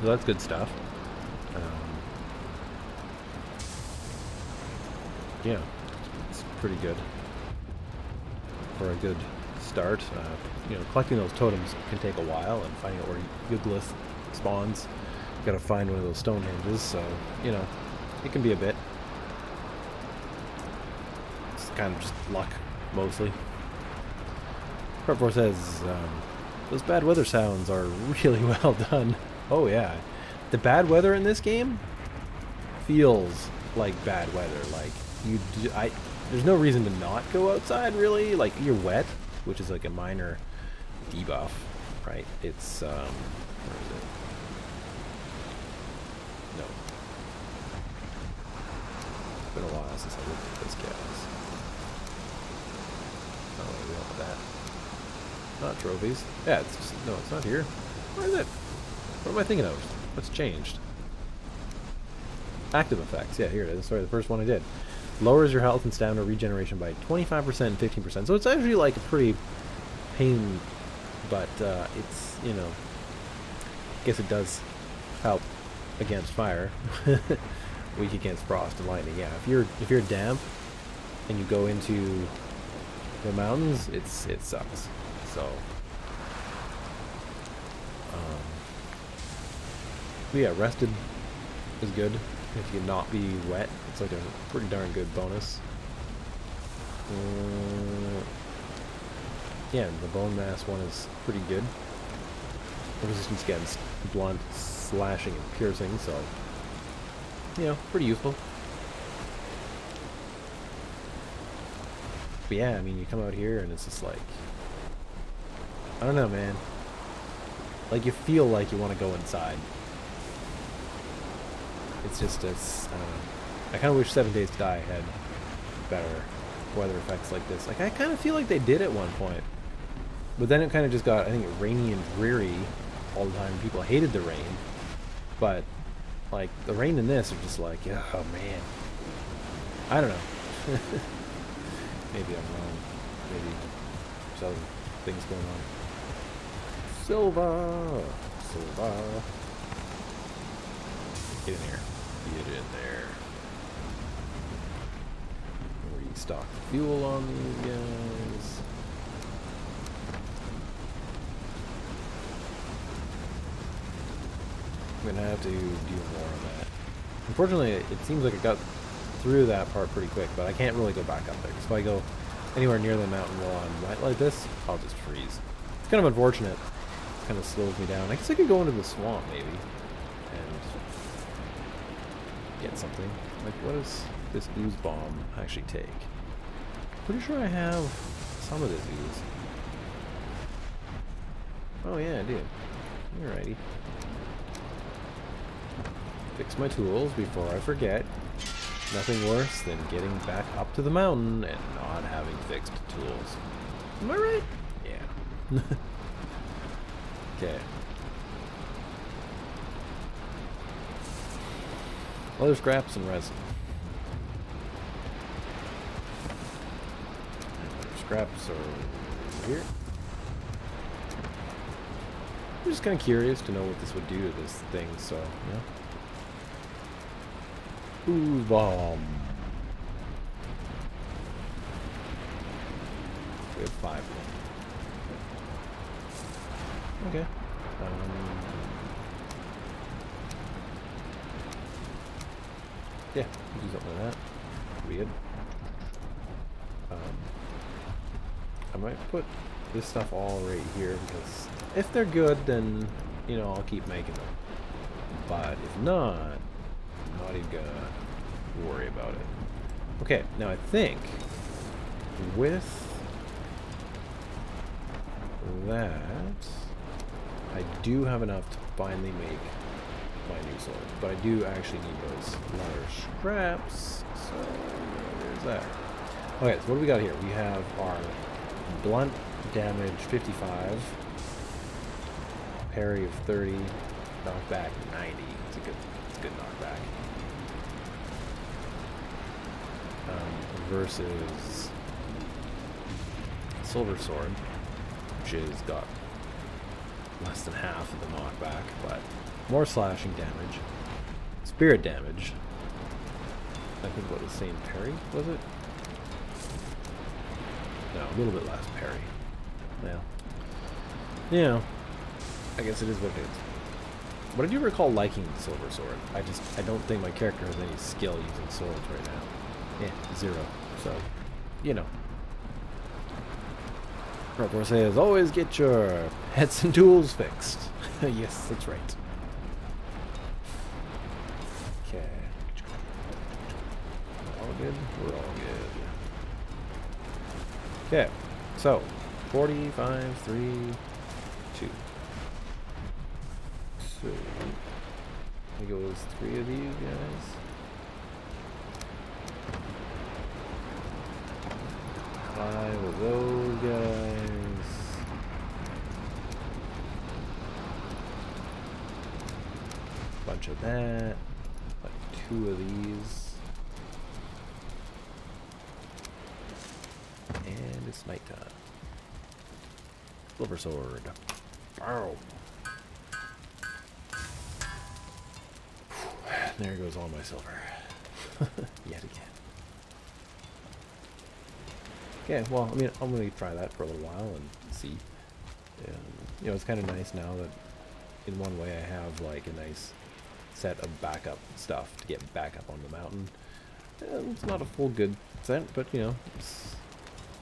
Speaker 1: So that's good stuff. Yeah, it's pretty good for a good start. You know, collecting those totems can take a while, and finding out where Yugglith spawns, you gotta find one of those Stonehenges, so, you know, it can be a bit. It's kind of just luck, mostly. Carpor says, those bad weather sounds are really well done. Oh yeah. The bad weather in this game feels like bad weather. Like, there's no reason to not go outside, really. Like, you're wet, which is like a minor debuff, right? It's, where is it? No. It's been a while since I looked at this, guys. Oh, what do we want with that? Not trophies. Yeah, it's just, no, it's not here. Where is it? What am I thinking of? What's changed? Active effects. Yeah, here it is. Sorry, the first one I did. Lowers your health and stamina regeneration by 25% and 15%. So it's actually like a pretty pain, but it's, you know, I guess it does help against fire. Weak against frost and lightning. Yeah, if you're damp and you go into the mountains, it sucks. So but yeah, rested is good. If you not be wet, it's like a pretty darn good bonus. Yeah, the Bonemass one is pretty good. Resistance against blunt, slashing, and piercing, so, you know, pretty useful. But yeah, I mean, you come out here and it's just like, I don't know, man. Like, you feel like you want to go inside. It's just, I kind of wish 7 Days to Die had better weather effects like this. Like, I kind of feel like they did at one point. But then it kind of just got, I think, rainy and dreary all the time. People hated the rain. But, like, the rain in this are just like, oh, man. I don't know. Maybe I'm wrong. Maybe there's other things going on. Silva! Silva! Get in here. Get in there. Restock fuel on these guys. I'm gonna have to do more of that. Unfortunately, it seems like I got through that part pretty quick, but I can't really go back up there. Because if I go anywhere near the mountain while I'm wet like this, I'll just freeze. It's kind of unfortunate. It kind of slows me down. I guess I could go into the swamp, maybe. Get something. Like, what does this ooze bomb actually take? Pretty sure I have some of this ooze. Oh yeah, I do. Alrighty. Fix my tools before I forget. Nothing worse than getting back up to the mountain and not having fixed tools. Am I right? Yeah. Okay. Other scraps and resin. Other scraps are over here. I'm just kind of curious to know what this would do to this thing, so, yeah. Ooh, bomb. We have 5 of them. Okay. Yeah, do something like that. Be good. I might put this stuff all right here because if they're good, then, you know, I'll keep making them. But if not, I'm not even gonna worry about it. Okay, now I think with that, I do have enough to finally make my new sword, but I do actually need those leather scraps, so there's that. Okay, so what do we got here? We have our blunt damage 55, parry of 30, knockback 90. It's a good knockback. Versus Silver Sword, which has got less than half of the knockback, but more slashing damage, spirit damage. I think what the same parry was it? No, a little bit less parry. Well, you know, I guess it is what it is. But I do recall liking the Silver Sword. I don't think my character has any skill using swords right now. Yeah, 0. So, you know. Of course, as always, get your pets and tools fixed. Yes, that's right. Okay. All good? We're all good. Okay, so 45, 3, 2. So, I think it was 3 of these guys. 5 of those guys. Bunch of that. Like 2 of these. And it's nighttime. Silver Sword. Ow. There goes all my silver. Yet again. Okay, well, I mean, I'm going to try that for a little while and see. You know, it's kind of nice now that in one way I have, like, a nice set of backup stuff to get back up on the mountain. And it's not a full good set, but, you know, it's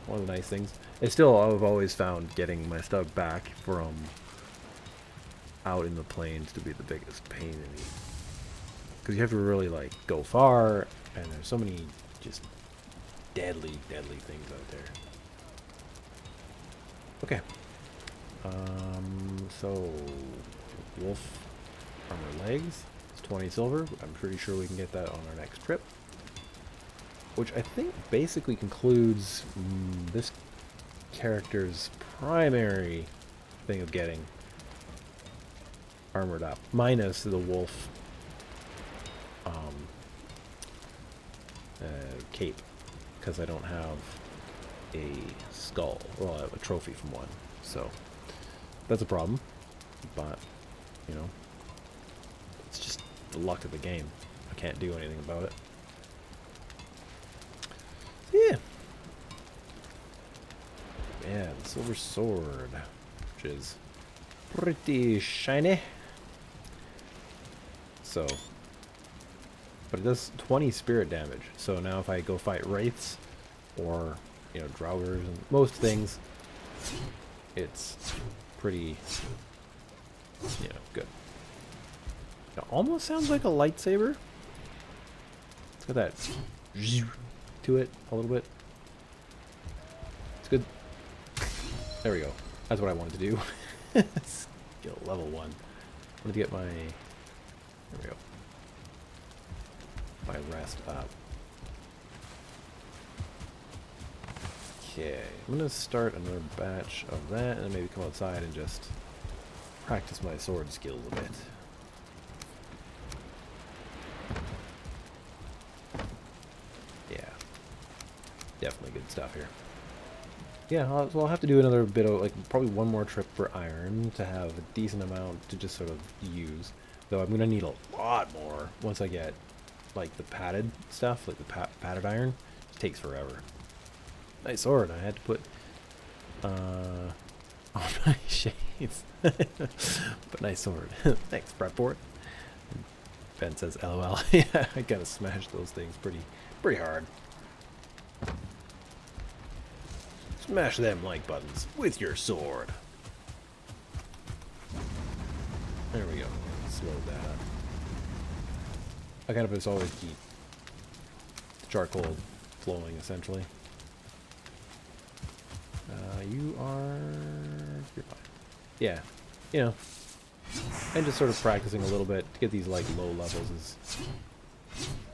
Speaker 1: one of the nice things. I've always found getting my stuff back from out in the plains to be the biggest pain in the... Because you have to really, like, go far, and there's so many just... deadly things out there. Okay. So wolf armor legs. It's 20 silver. I'm pretty sure we can get that on our next trip. Which I think basically concludes this character's primary thing of getting armored up. Minus the wolf cape. Because I don't have a skull, well, I have a trophy from one, so that's a problem, but, you know, it's just the luck of the game. I can't do anything about it. Yeah. Yeah, the Silver Sword, which is pretty shiny. So... But it does 20 spirit damage. So now if I go fight wraiths or, you know, draugrs and most things, it's pretty, you know, good. It almost sounds like a lightsaber. It's got that to it a little bit. It's good. There we go. That's what I wanted to do. Skill level 1. I wanted to get my... There we go. My rest up. Okay, I'm gonna start another batch of that and then maybe come outside and just practice my sword skills a bit. Yeah, definitely good stuff here. Yeah, I'll have to do another bit of, like, probably one more trip for iron to have a decent amount to just sort of use. Though I'm gonna need a lot more once I get like the padded stuff, like the padded iron. It takes forever. Nice sword. I had to put on my shades. But nice sword. Thanks, prep board. Ben says LOL. Yeah, I gotta smash those things pretty hard. Smash them like buttons with your sword. There we go. Slow that up. I kind of just always keep the charcoal flowing, essentially. You're fine. Yeah, you know, and just sort of practicing a little bit to get these like low levels is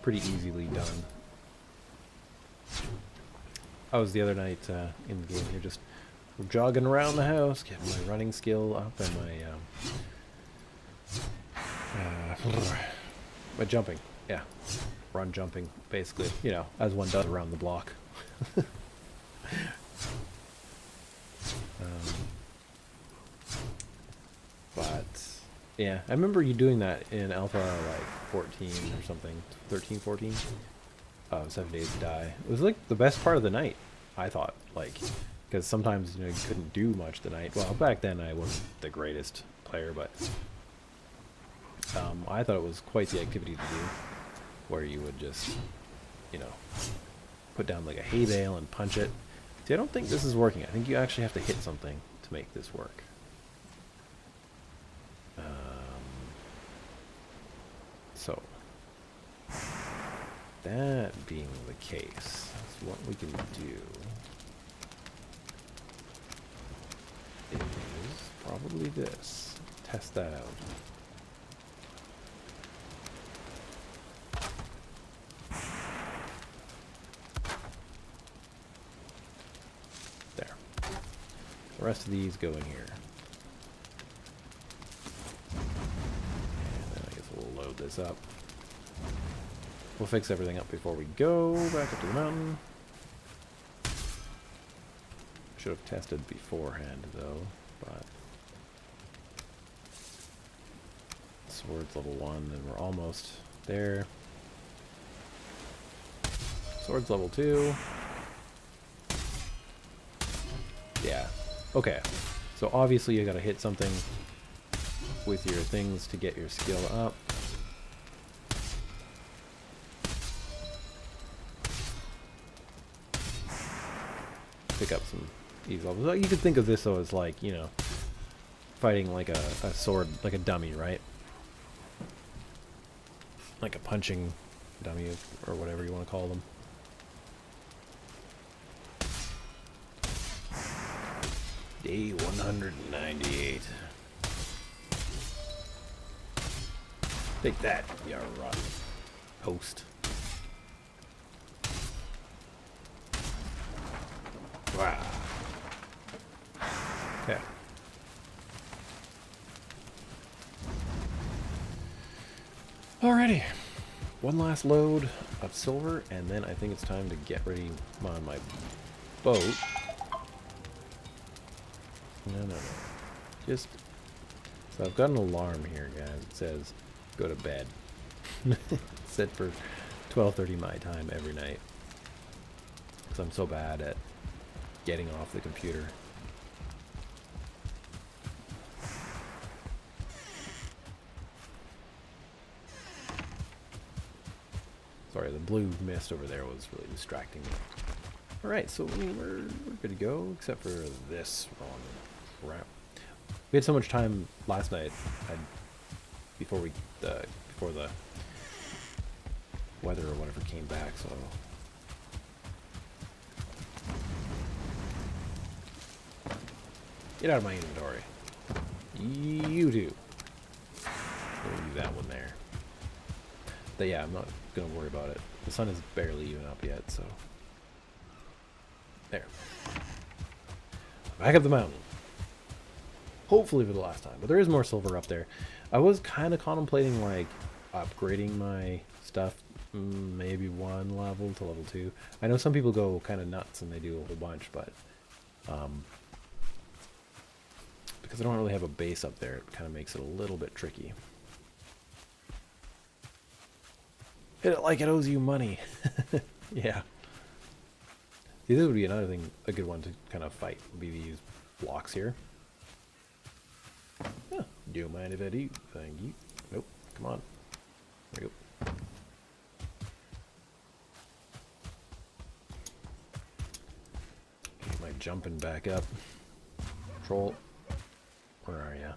Speaker 1: pretty easily done. I was the other night in the game here just I'm jogging around the house, getting my running skill up and my jumping. Yeah, run jumping, basically. You know, as one does around the block. But yeah, I remember you doing that in Alpha like 14 or something, 13, 14. 7 Days to Die. It was like the best part of the night, I thought. Like, because sometimes, you know, you couldn't do much the night. Well, back then I wasn't the greatest player, but I thought it was quite the activity to do, where you would just, you know, put down like a hay bale and punch it. See, I don't think this is working. I think you actually have to hit something to make this work. So, that being the case, that's what we can do is probably this. Test that out. There. The rest of these go in here. And then I guess we'll load this up. We'll fix everything up before we go back up to the mountain. Should have tested beforehand though, but sword's level 1 and we're almost there. Sword's level 2. Yeah. Okay. So obviously you gotta hit something with your things to get your skill up. Pick up some ease levels. You could think of this though as like, you know, fighting like a sword, like a dummy, right? Like a punching dummy or whatever you want to call them. Day 198. Take that, you rotten host. Wow. Okay. Alrighty. One last load of silver, and then I think it's time to get ready on my boat. No. Just... So I've got an alarm here, guys. It says, go to bed. Set for 12:30 my time every night. Because I'm so bad at getting off the computer. Sorry, the blue mist over there was really distracting me. Alright, so we're good to go, except for this wrong crap. We had so much time last night before the weather or whatever came back, so get out of my inventory. You do. We'll leave that one there. But yeah, I'm not gonna worry about it. The sun is barely even up yet, so there. Back up the mountain. Hopefully for the last time. But there is more silver up there. I was kind of contemplating like upgrading my stuff, maybe one level to level 2. I know some people go kind of nuts and they do a whole bunch, but because I don't really have a base up there, it kind of makes it a little bit tricky. Hit it like it owes you money. Yeah. See, this would be another thing, a good one to kind of fight, would be these blocks here. Huh. Do you mind if I do? Thank you. Nope. Come on. There we go. Get my jumping back up. Troll. Where are ya?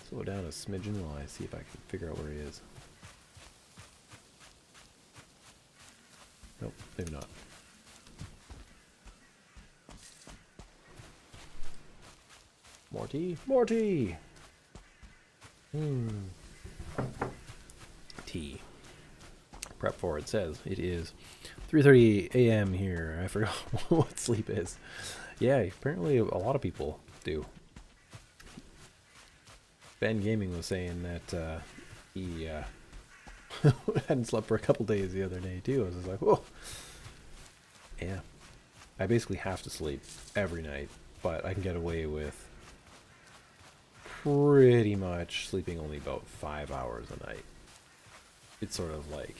Speaker 1: Slow down a smidgen while I see if I can figure out where he is. Nope, maybe not. More tea? More tea! Tea. prep for. It says it is 3:30 a.m. here. I forgot what sleep is. Yeah, apparently a lot of people do. Ben Gaming was saying that he hadn't slept for a couple days the other day too. I was just like, whoa. Yeah, I basically have to sleep every night, but I can get away with pretty much sleeping only about 5 hours a night. It's sort of like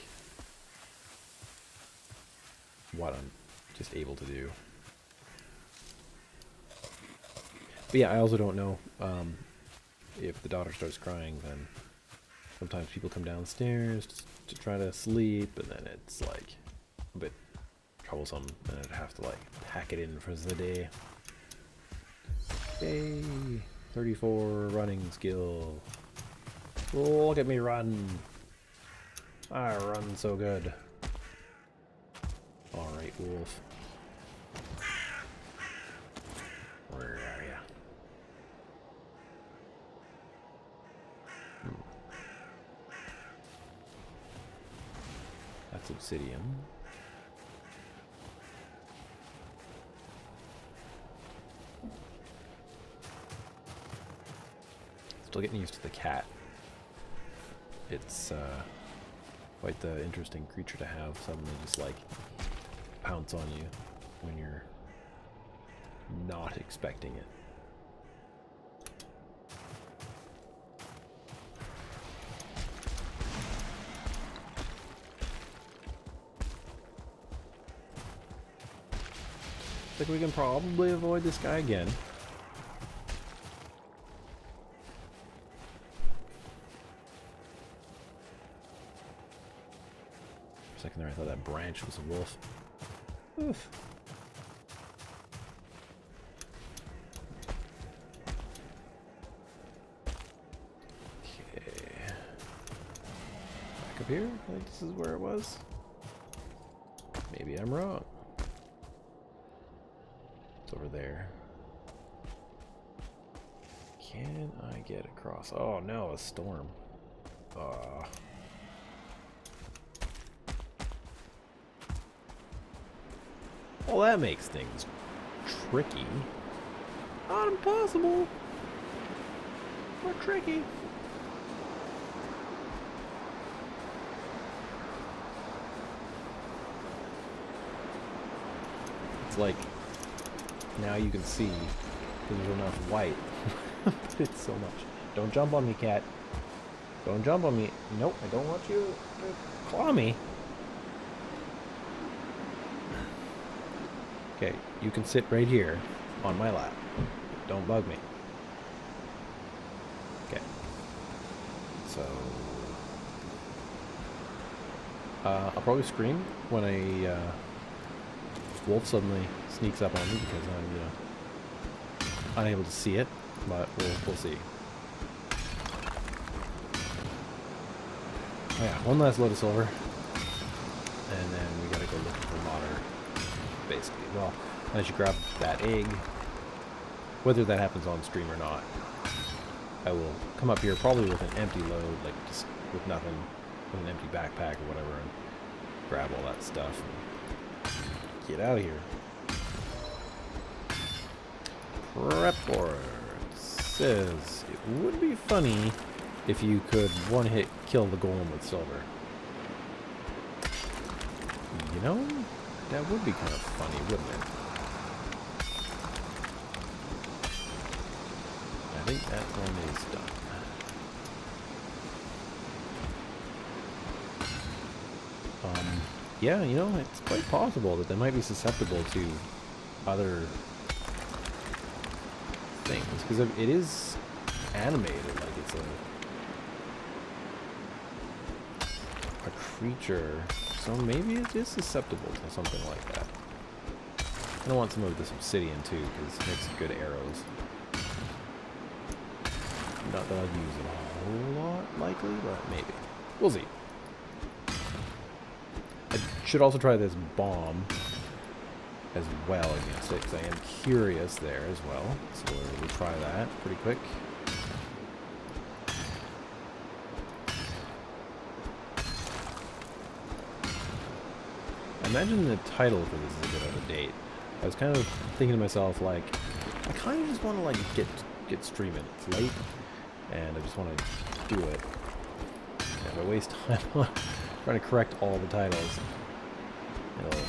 Speaker 1: what I'm just able to do. But yeah, I also don't know if the daughter starts crying, then sometimes people come downstairs to try to sleep, and then it's like a bit troublesome, and I'd have to like pack it in for the day. Yay! 34 running skill. Look at me run! I run so good. Alright, wolf. Where are ya? That's obsidian. Still getting used to the cat. It's quite the interesting creature to have suddenly just like pounce on you when you're not expecting it. I think we can probably avoid this guy again. For a second there I thought that branch was a wolf. Oof. Okay. Back up here? I think this is where it was. Maybe I'm wrong. It's over there. Can I get across? Oh no, a storm. Well, that makes things tricky. Not impossible, but tricky. It's like now you can see because there's enough white. It's so much. Don't jump on me, cat. Don't jump on me. Nope, I don't want you to claw me. Okay, you can sit right here on my lap. Don't bug me. Okay. So I'll probably scream when a wolf suddenly sneaks up on me because I'm, unable to see it, but we'll see. Oh yeah, one last load of silver, and then we gotta go looking for water. Basically, well, I should grab that egg. Whether that happens on stream or not, I will come up here probably with an empty load, like just with nothing, with an empty backpack or whatever, and grab all that stuff and get out of here. Prep board says it would be funny if you could one-hit kill the golem with silver. You know, that would be kind of funny, wouldn't it? I think that one is done. Yeah, you know, it's quite possible that they might be susceptible to other things, because it is animated, like it's a creature, so maybe it is susceptible to something like that. I don't want some of this obsidian too, because it makes good arrows. Not that I'd use it a whole lot, likely, but maybe. We'll see. I should also try this bomb as well against it, because I am curious there as well. So we'll try that pretty quick. imagine the title for this is a bit out of date. I was kind of thinking to myself, like, I kind of just want to, like, get streaming. It's late, and I just want to do it. And if I waste time on trying to correct all the titles, it'll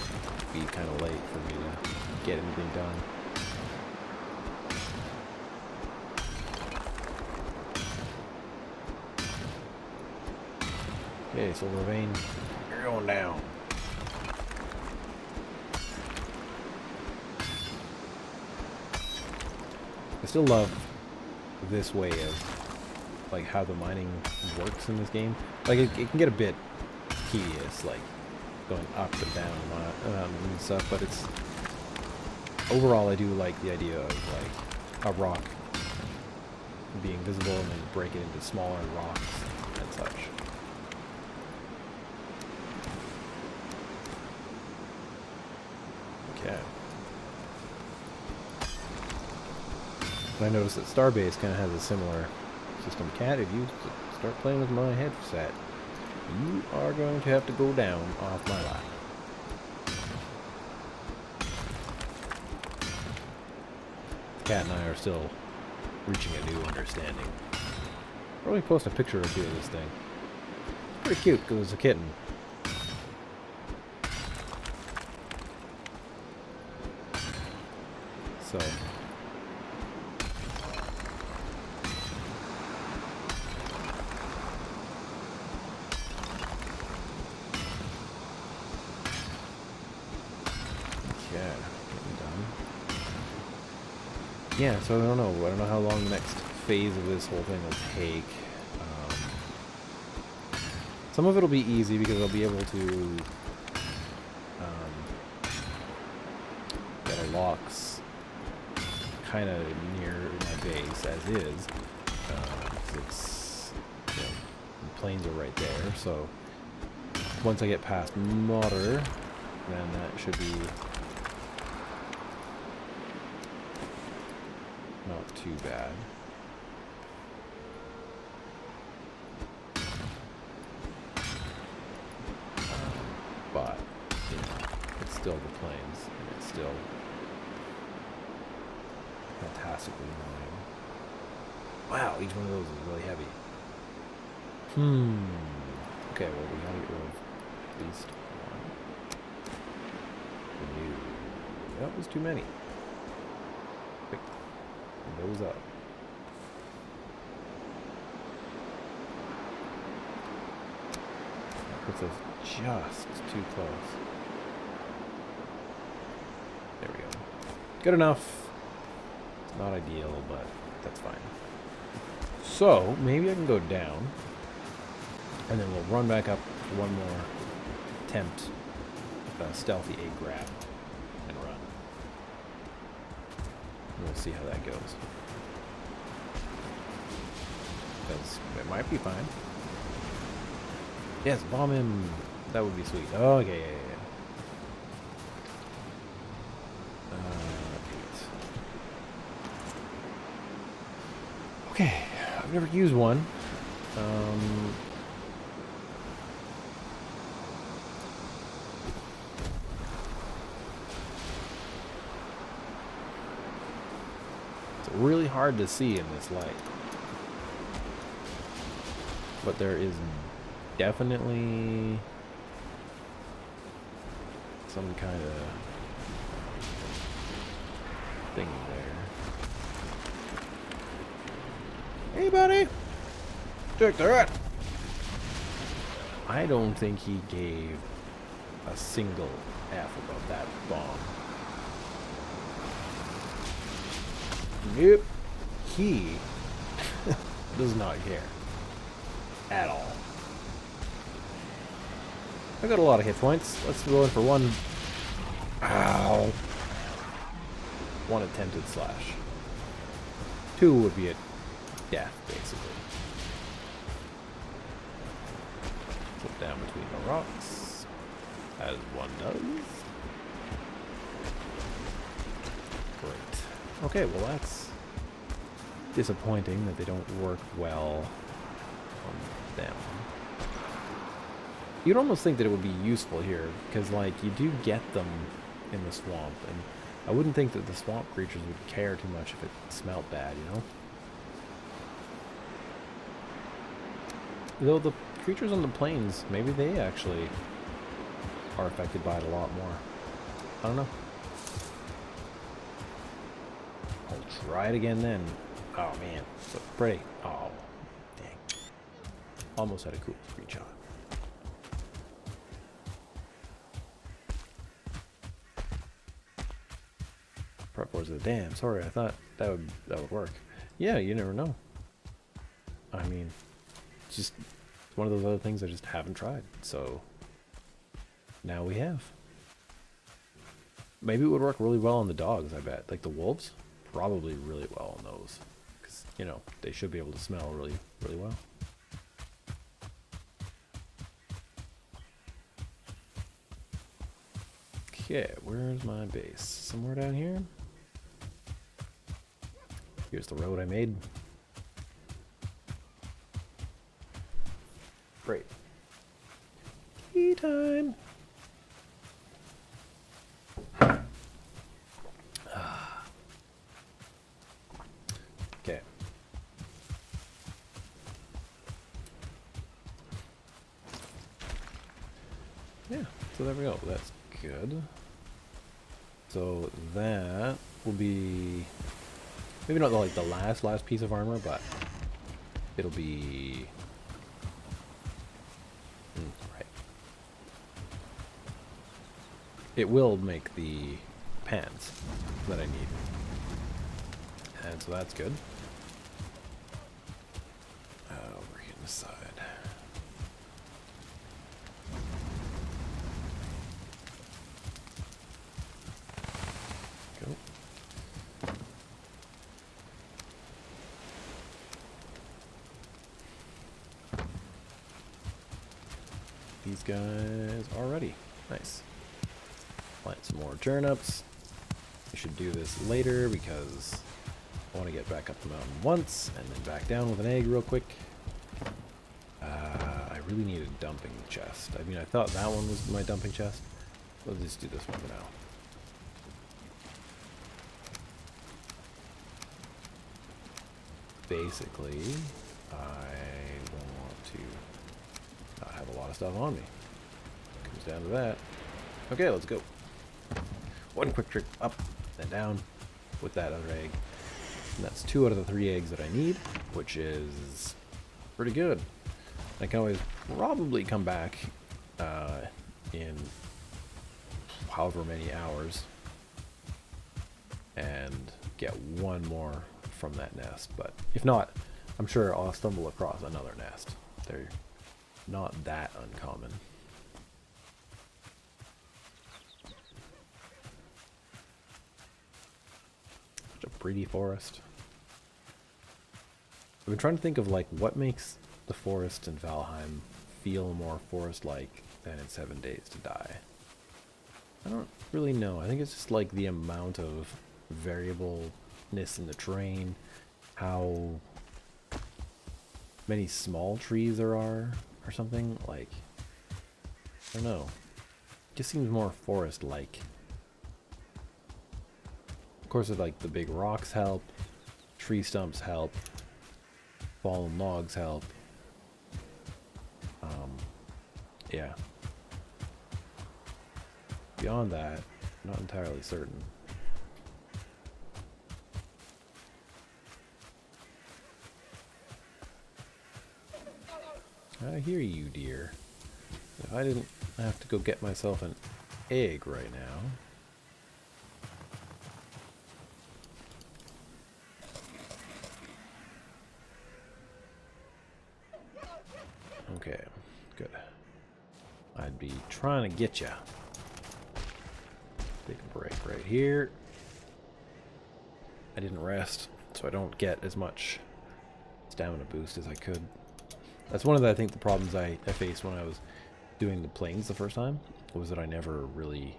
Speaker 1: be kind of late for me to get anything done. Okay, Silver Vein, you're going down. I still love this way of, like, how the mining works in this game. Like, it can get a bit tedious, like, going up and down and stuff, but it's... Overall, I do like the idea of, like, a rock being visible and then break it into smaller rocks and such. Okay. And I noticed that Starbase kind of has a similar system. Cat, if you start playing with my headset, you are going to have to go down off my lap. Cat and I are still reaching a new understanding. I'll probably post a picture or two of this thing. It's pretty cute because it's a kitten. So... yeah, so I don't know. I don't know how long the next phase of this whole thing will take. Some of it will be easy because I'll be able to get a locks kind of near my base as is. It's, you know, the plains are right there, so once I get past Motter, then that should be not too bad. But, you know, it's still the plains, and it's still fantastically annoying. Wow, each one of those is really heavy. Okay, well, we gotta get rid of at least one. Renew. That was too many. Pick those up. That puts us just too close. There we go. Good enough. It's not ideal, but that's fine. So, maybe I can go down, and then we'll run back up for one more attempt at a stealthy egg grab and run. And we'll see how that goes. Because it might be fine. Yes, bomb him. That would be sweet. Oh, okay, yeah. Okay, I've never used one. It's really hard to see in this light. But there is definitely some kind of thing there. Hey, buddy! Check that! I don't think he gave a single F about that bomb. Nope. He does not care. At all. I got a lot of hit points. Let's go in for one. Ow. One attempted slash. Two would be a death, basically. Slip down between the rocks, as one does. Great. Okay, well that's disappointing that they don't work well on them. You'd almost think that it would be useful here, because, like, you do get them in the swamp, and I wouldn't think that the swamp creatures would care too much if it smelled bad, you know? Though the creatures on the plains, maybe they actually are affected by it a lot more. I don't know. I'll try it again then. Oh man, so pretty. Oh, dang. Almost had a cool screenshot. Prep boards of the dam. Sorry, I thought that would work. Yeah, you never know. I mean, it's just one of those other things I just haven't tried. So now we have. Maybe it would work really well on the dogs, I bet. Like the wolves, probably really well on those. Because, you know, they should be able to smell really, really well. Okay, where's my base? Somewhere down here? Here's the road I made. Great. Tea time! Okay. Yeah, so there we go. That's good. So that will be maybe not like the last piece of armor, but it'll be right. It will make the pants that I need, and so that's good. Over here on the side. These guys are ready. Nice. Plant some more turnips. I should do this later because I want to get back up the mountain once and then back down with an egg real quick. I really need a dumping chest. I mean, I thought that one was my dumping chest. Let's just do this one for now. Basically, I want to not have a lot of stuff on me. Comes down to that. Okay, let's go. One quick trick up and down with that other egg. And that's 2 out of the 3 eggs that I need, which is pretty good. I can always probably come back in however many hours and get 1 more from that nest. But if not, I'm sure I'll stumble across another nest. They're not that uncommon. Such a pretty forest. I've been trying to think of like what makes the forest in Valheim feel more forest-like than in 7 Days to Die. I don't really know. I think it's just like the amount of variableness in the terrain, how many small trees there are, or something. Like, I don't know. It just seems more forest-like. Of course, like the big rocks help, tree stumps help, fallen logs help. Yeah. Beyond that, not entirely certain. I hear you, dear. If I didn't have to go get myself an egg right now. Okay, good. I'd be trying to get ya. Take a break right here. I didn't rest, so I don't get as much stamina boost as I could. That's one of the, I think, the problems I faced when I was doing the plains the first time, was that I never really,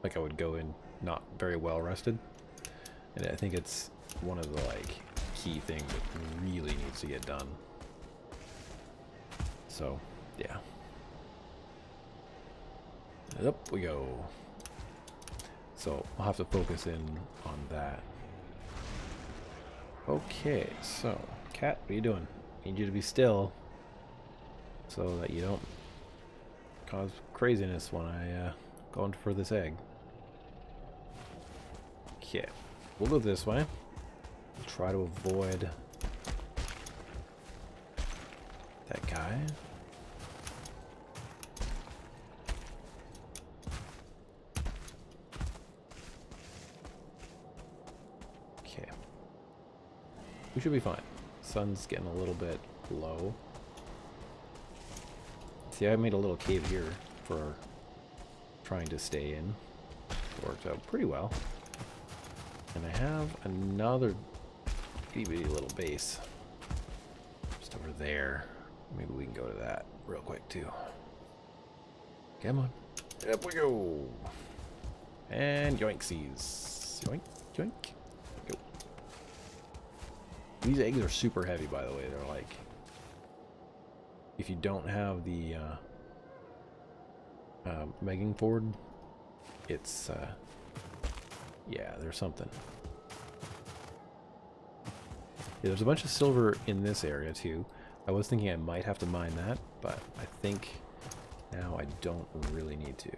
Speaker 1: like, I would go in not very well rested. And I think it's one of the, like, key things that really needs to get done. So, yeah. Up we go. So I'll have to focus in on that. Okay, so cat, what are you doing? Need you to be still so that you don't cause craziness when I go in for this egg. Okay, we'll go this way. Try to avoid that guy. Okay. We should be fine. Sun's getting a little bit low. See, I made a little cave here for trying to stay in. Worked out pretty well. And I have another itty bitty little base just over there. Maybe we can go to that real quick too. Come on. Up we go. And yoinksies. Yoink, yoink. Go. These eggs are super heavy, by the way. They're like, if you don't have the megging forward, it's yeah, there's something. Yeah, there's a bunch of silver in this area too. I was thinking I might have to mine that, but I think now I don't really need to.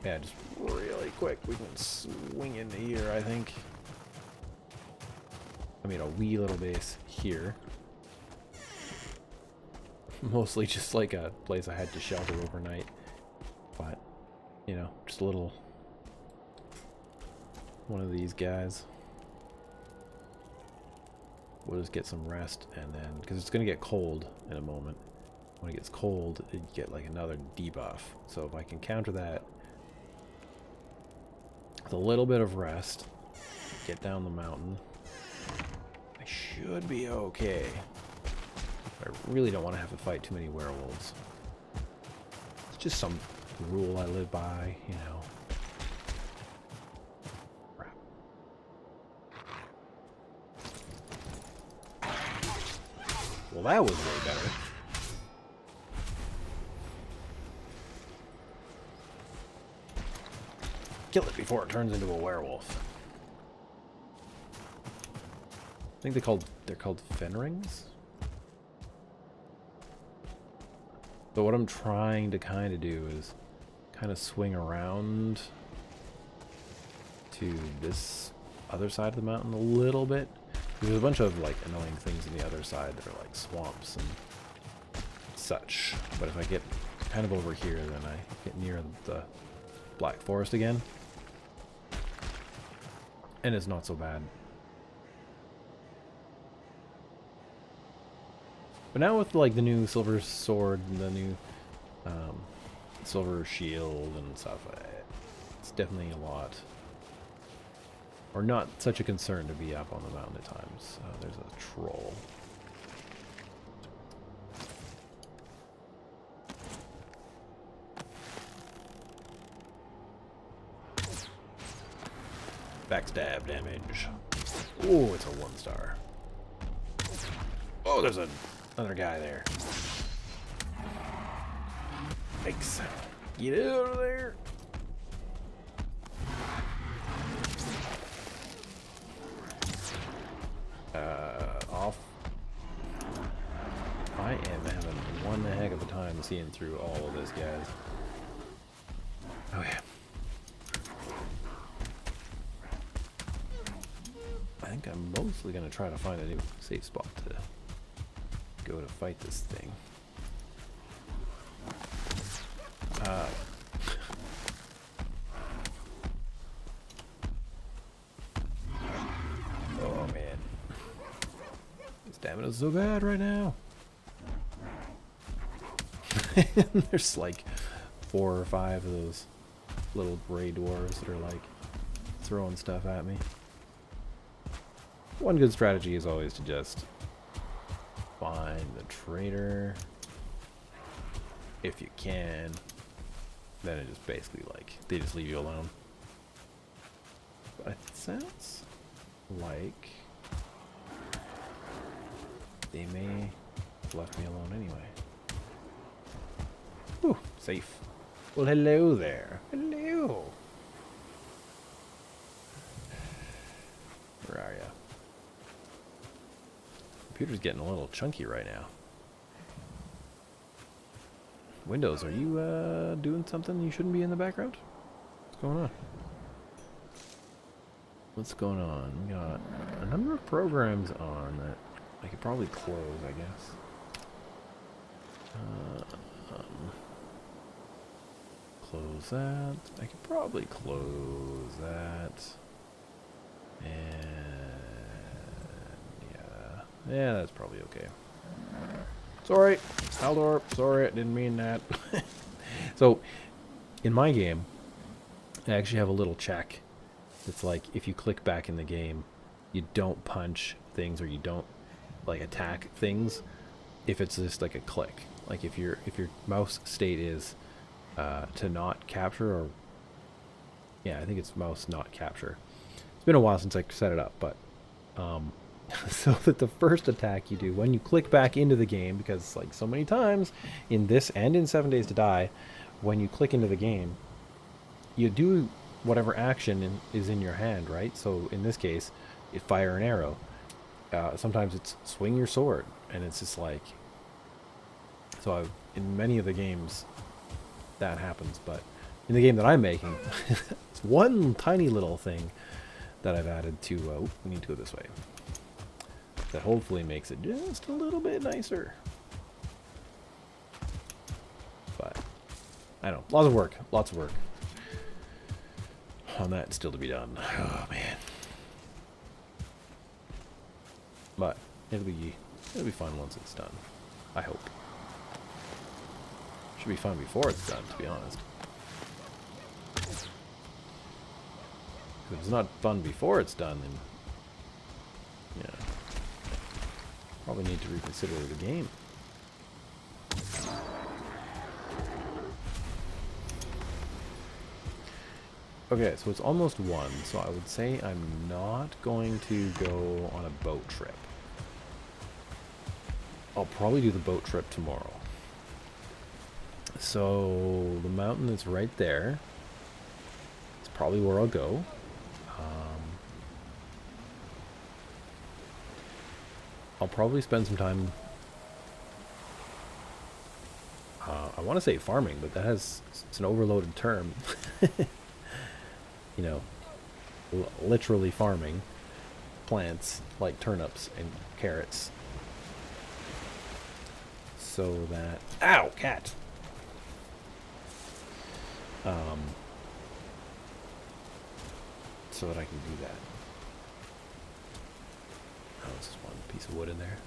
Speaker 1: Yeah, just really quick, we can swing into here, I think. I made a wee little base here. Mostly just like a place I had to shelter overnight. But, you know, just a little one of these guys. We'll just get some rest and then, because it's going to get cold in a moment. When it gets cold, you get like another debuff. So if I can counter that with a little bit of rest, get down the mountain, I should be okay. I really don't want to have to fight too many werewolves. It's just some rule I live by, you know. Crap. Well, that was way better. Kill it before it turns into a werewolf. I think they're called Fenrings. But what I'm trying to kind of do is kind of swing around to this other side of the mountain a little bit. There's a bunch of like annoying things on the other side that are like swamps and such. But if I get kind of over here, then I get near the Black Forest again. And it's not so bad. But now with like the new silver sword and the new silver shield and stuff, it's definitely a lot, or not such a concern to be up on the mountain at times. There's a troll. Backstab damage. Oh, it's a 1-star. Oh, there's another guy there. Thanks. Get out of there. Off. I am having one heck of a time seeing through all of this, guys. Oh yeah. I think I'm mostly gonna try to find a new safe spot to go to fight this thing. Oh man, this stamina's so bad right now. There's like 4 or 5 of those little gray dwarves that are like throwing stuff at me. One good strategy is always to just find the traitor if you can. Then it just basically like they just leave you alone. But it sounds like they may have left me alone anyway. Whew, safe. Well, hello there. Hello. Where are ya? Computer's getting a little chunky right now. Windows, are you doing something you shouldn't be in the background? What's going on? What's going on? We got a number of programs on that I could probably close, I guess. Close that. I could probably close that. And yeah, that's probably okay. Sorry, Haldor. Sorry, I didn't mean that. So, in my game, I actually have a little check. It's like if you click back in the game, you don't punch things or you don't like attack things. If it's just like a click, like if your mouse state is to not capture, or yeah, I think it's mouse not capture. It's been a while since I set it up, but so that the first attack you do when you click back into the game, because like so many times in this and in 7 Days to Die, when you click into the game, you do whatever action is in your hand, right? So in this case, you fire an arrow. Sometimes it's swing your sword, and it's just like, so in many of the games that happens, but in the game that I'm making, it's one tiny little thing that I've added to, we need to go this way, that hopefully makes it just a little bit nicer. But I don't know, lots of work on that still to be done. Oh man. But it'll be fun once it's done. I hope. Should be fun before it's done, to be honest. If it's not fun before it's done, then yeah, probably need to reconsider the game. Okay, so it's almost 1, so I would say I'm not going to go on a boat trip. I'll probably do the boat trip tomorrow. So the mountain is right there. It's probably where I'll go. I'll probably spend some time, I want to say farming, but it's an overloaded term. You know, literally farming plants like turnips and carrots. So that, ow, cat. So that I can do that. Oh, it's just one piece of wood in there.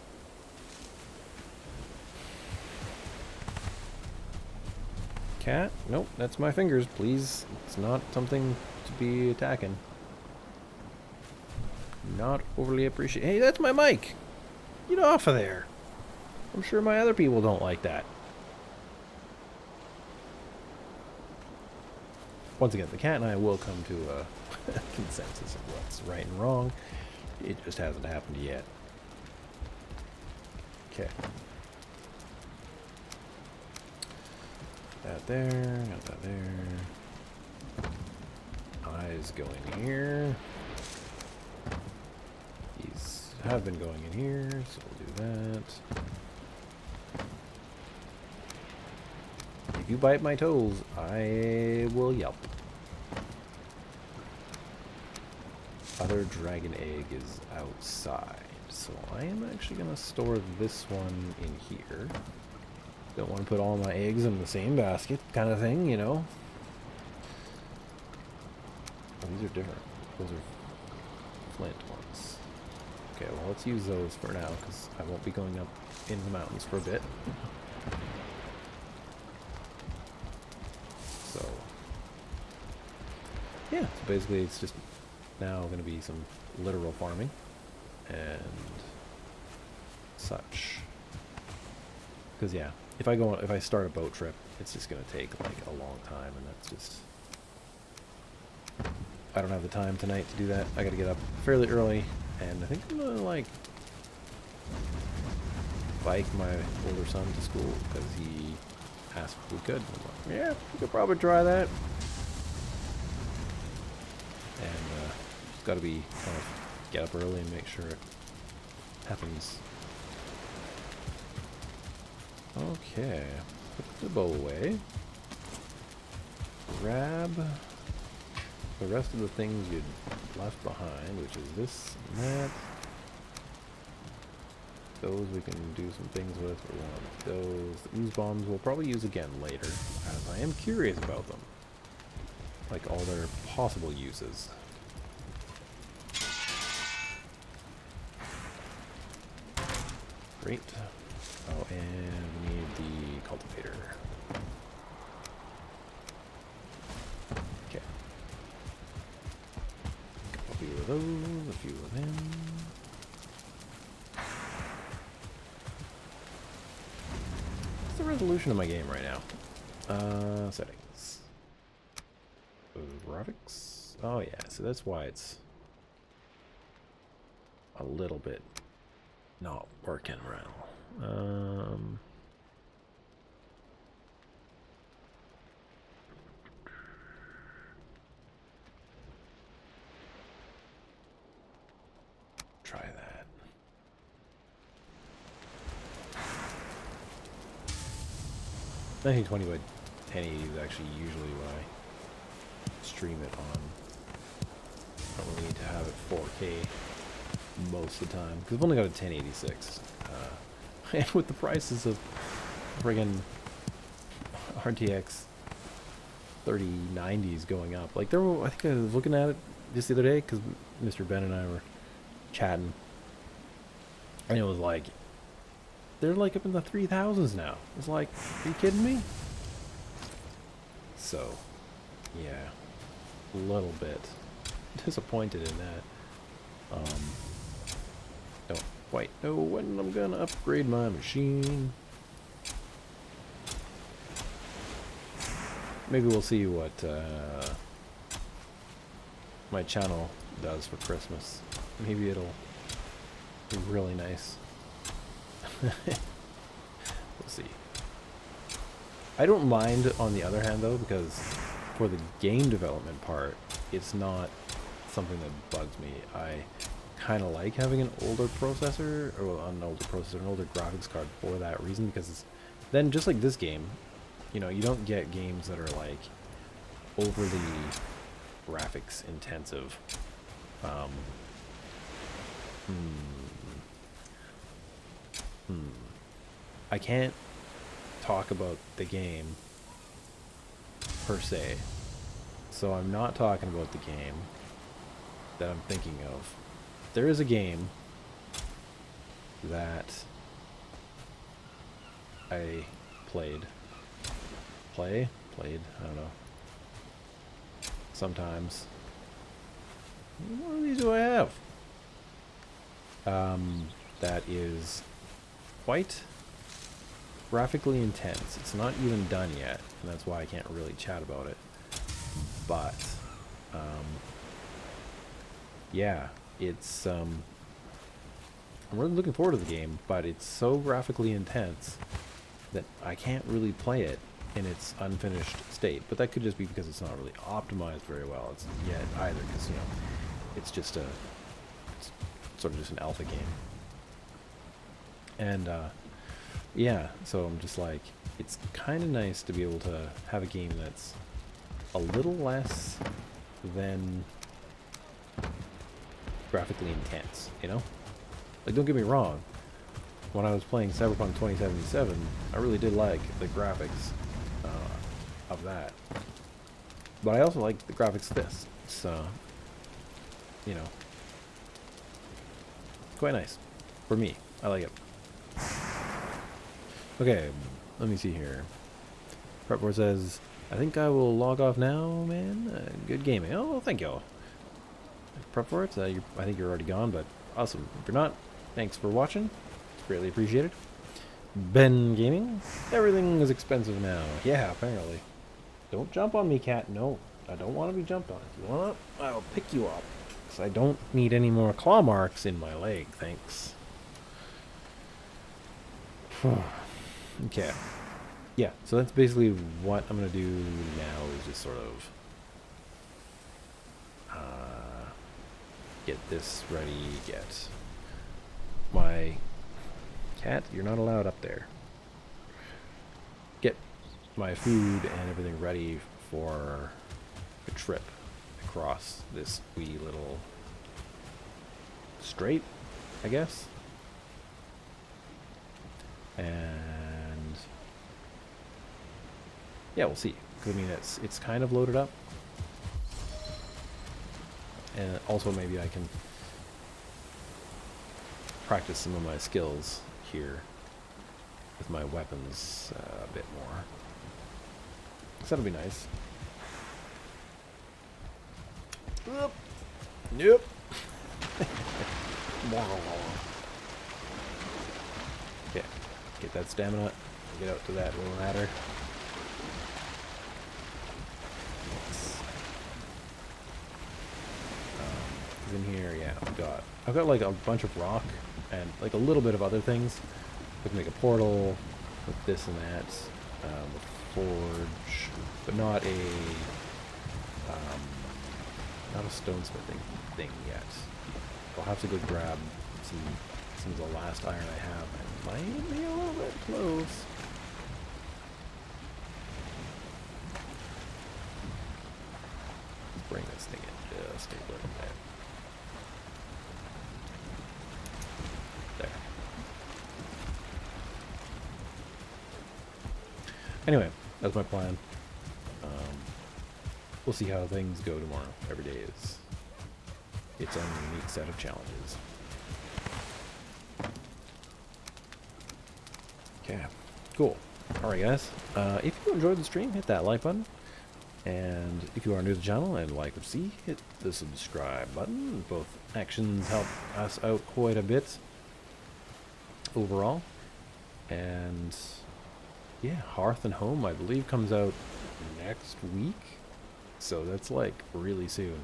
Speaker 1: Cat? Nope, that's my fingers. Please, it's not something to be attacking. Not overly appreciate. Hey, that's my mic! Get off of there! I'm sure my other people don't like that. Once again, the cat and I will come to a consensus of what's right and wrong. It just hasn't happened yet. Okay. That there, got that there. Eyes going here. These have been going in here, so we'll do that. If you bite my toes, I will yelp. Other dragon egg is outside, so I am actually going to store this one in here. Don't want to put all my eggs in the same basket, kind of thing, you know. Oh, these are different. Those are flint ones. Okay, well, let's use those for now, because I won't be going up in the mountains for a bit. So, yeah, so basically it's just now going to be some literal farming and such. Because, yeah, if I start a boat trip, it's just going to take like a long time, and that's just, I don't have the time tonight to do that. I got to get up fairly early, and I think I'm going to like bike my older son to school because he asked if we could. I'm like, yeah, we could probably try that. And just got to be kind of get up early and make sure it happens. Okay, put the bow away. Grab the rest of the things you'd left behind, which is this and that. Those we can do some things with. We want those. The ooze bombs we'll probably use again later, as I am curious about them. Like all their possible uses. Great. Oh, and we need the cultivator. Okay. A few of those, a few of them. What's the resolution of my game right now? Settings. Graphics? Oh yeah, so that's why it's a little bit not working right. Try that. 1920 by 1080 is actually usually what I stream it on. I don't really need to have it 4K most of the time, because I've only got a 1086. And with the prices of friggin' RTX 3090s going up, like I think I was looking at it just the other day, because Mr. Ben and I were chatting, and it was like, they're like up in the 3000s now. It's like, are you kidding me? So, yeah, a little bit disappointed in that. Don't quite know when I'm gonna upgrade my machine. Maybe we'll see what my channel does for Christmas. Maybe it'll be really nice. We'll see. I don't mind on the other hand though, because for the game development part, it's not something that bugs me. I kind of like having an older processor, or an older graphics card for that reason, because it's, then just like this game, you know, you don't get games that are like overly graphics intensive. I can't talk about the game per se, so I'm not talking about the game that I'm thinking of. There is a game that I played, I don't know, sometimes. What of these do I have? That is quite graphically intense. It's not even done yet, and that's why I can't really chat about it. But, yeah, it's, I'm really looking forward to the game, but it's so graphically intense that I can't really play it in its unfinished state. But that could just be because it's not really optimized very well yet either, because, you know, it's just it's sort of just an alpha game. And, yeah, so I'm just like, it's kind of nice to be able to have a game that's a little less than graphically intense, you know? Like, don't get me wrong, when I was playing Cyberpunk 2077, I really did like the graphics of that. But I also like the graphics of this, so, you know, quite nice. For me, I like it. Okay, let me see here. Prepboard says, I think I will log off now, man. Good gaming. Oh, thank you. Prepboard, I think you're already gone, but awesome. If you're not, thanks for watching. It's greatly appreciated. Ben Gaming. Everything is expensive now. Yeah, apparently. Don't jump on me, cat. No, I don't want to be jumped on. If you want, I'll pick you up. Because I don't need any more claw marks in my leg, thanks. Okay. yeah, so that's basically what I'm going to do now is just sort of get this ready, get my cat, you're not allowed up there. Get my food and everything ready for a trip across this wee little strait, I guess. And yeah, we'll see. 'Cause, I mean, it's kind of loaded up. And also maybe I can practice some of my skills here with my weapons a bit more. So that'll be nice. Nope. Nope. Yeah, get that stamina, get out to that little ladder. In here, yeah, I've got like a bunch of rock and like a little bit of other things. We can make a portal with this and that, a forge, but not a stonesmithing thing yet. I'll have to go grab some of the last iron I have. It might be a little bit close. Let's bring this thing in just a little bit. Anyway, that's my plan. We'll see how things go tomorrow. Every day is its own unique set of challenges. Okay, cool. Alright guys, if you enjoyed the stream, hit that like button. And if you are new to the channel and like what you see, hit the subscribe button. Both actions help us out quite a bit overall. And yeah, Hearth and Home, I believe, comes out next week. So that's like really soon.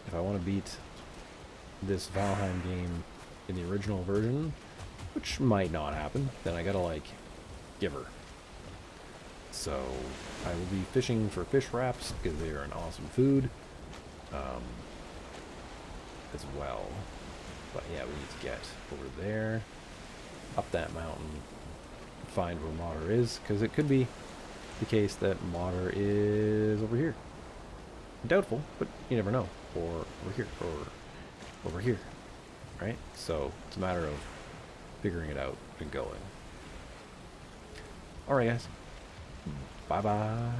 Speaker 1: If I want to beat this Valheim game in the original version, which might not happen, then I gotta like give her. So I will be fishing for fish wraps because they are an awesome food as well. But yeah, we need to get over there, up that mountain, find where Mater is, because it could be the case that Mater is over here. Doubtful, but you never know. Or over here, or over here, right? So it's a matter of figuring it out and going. Alright guys, bye bye.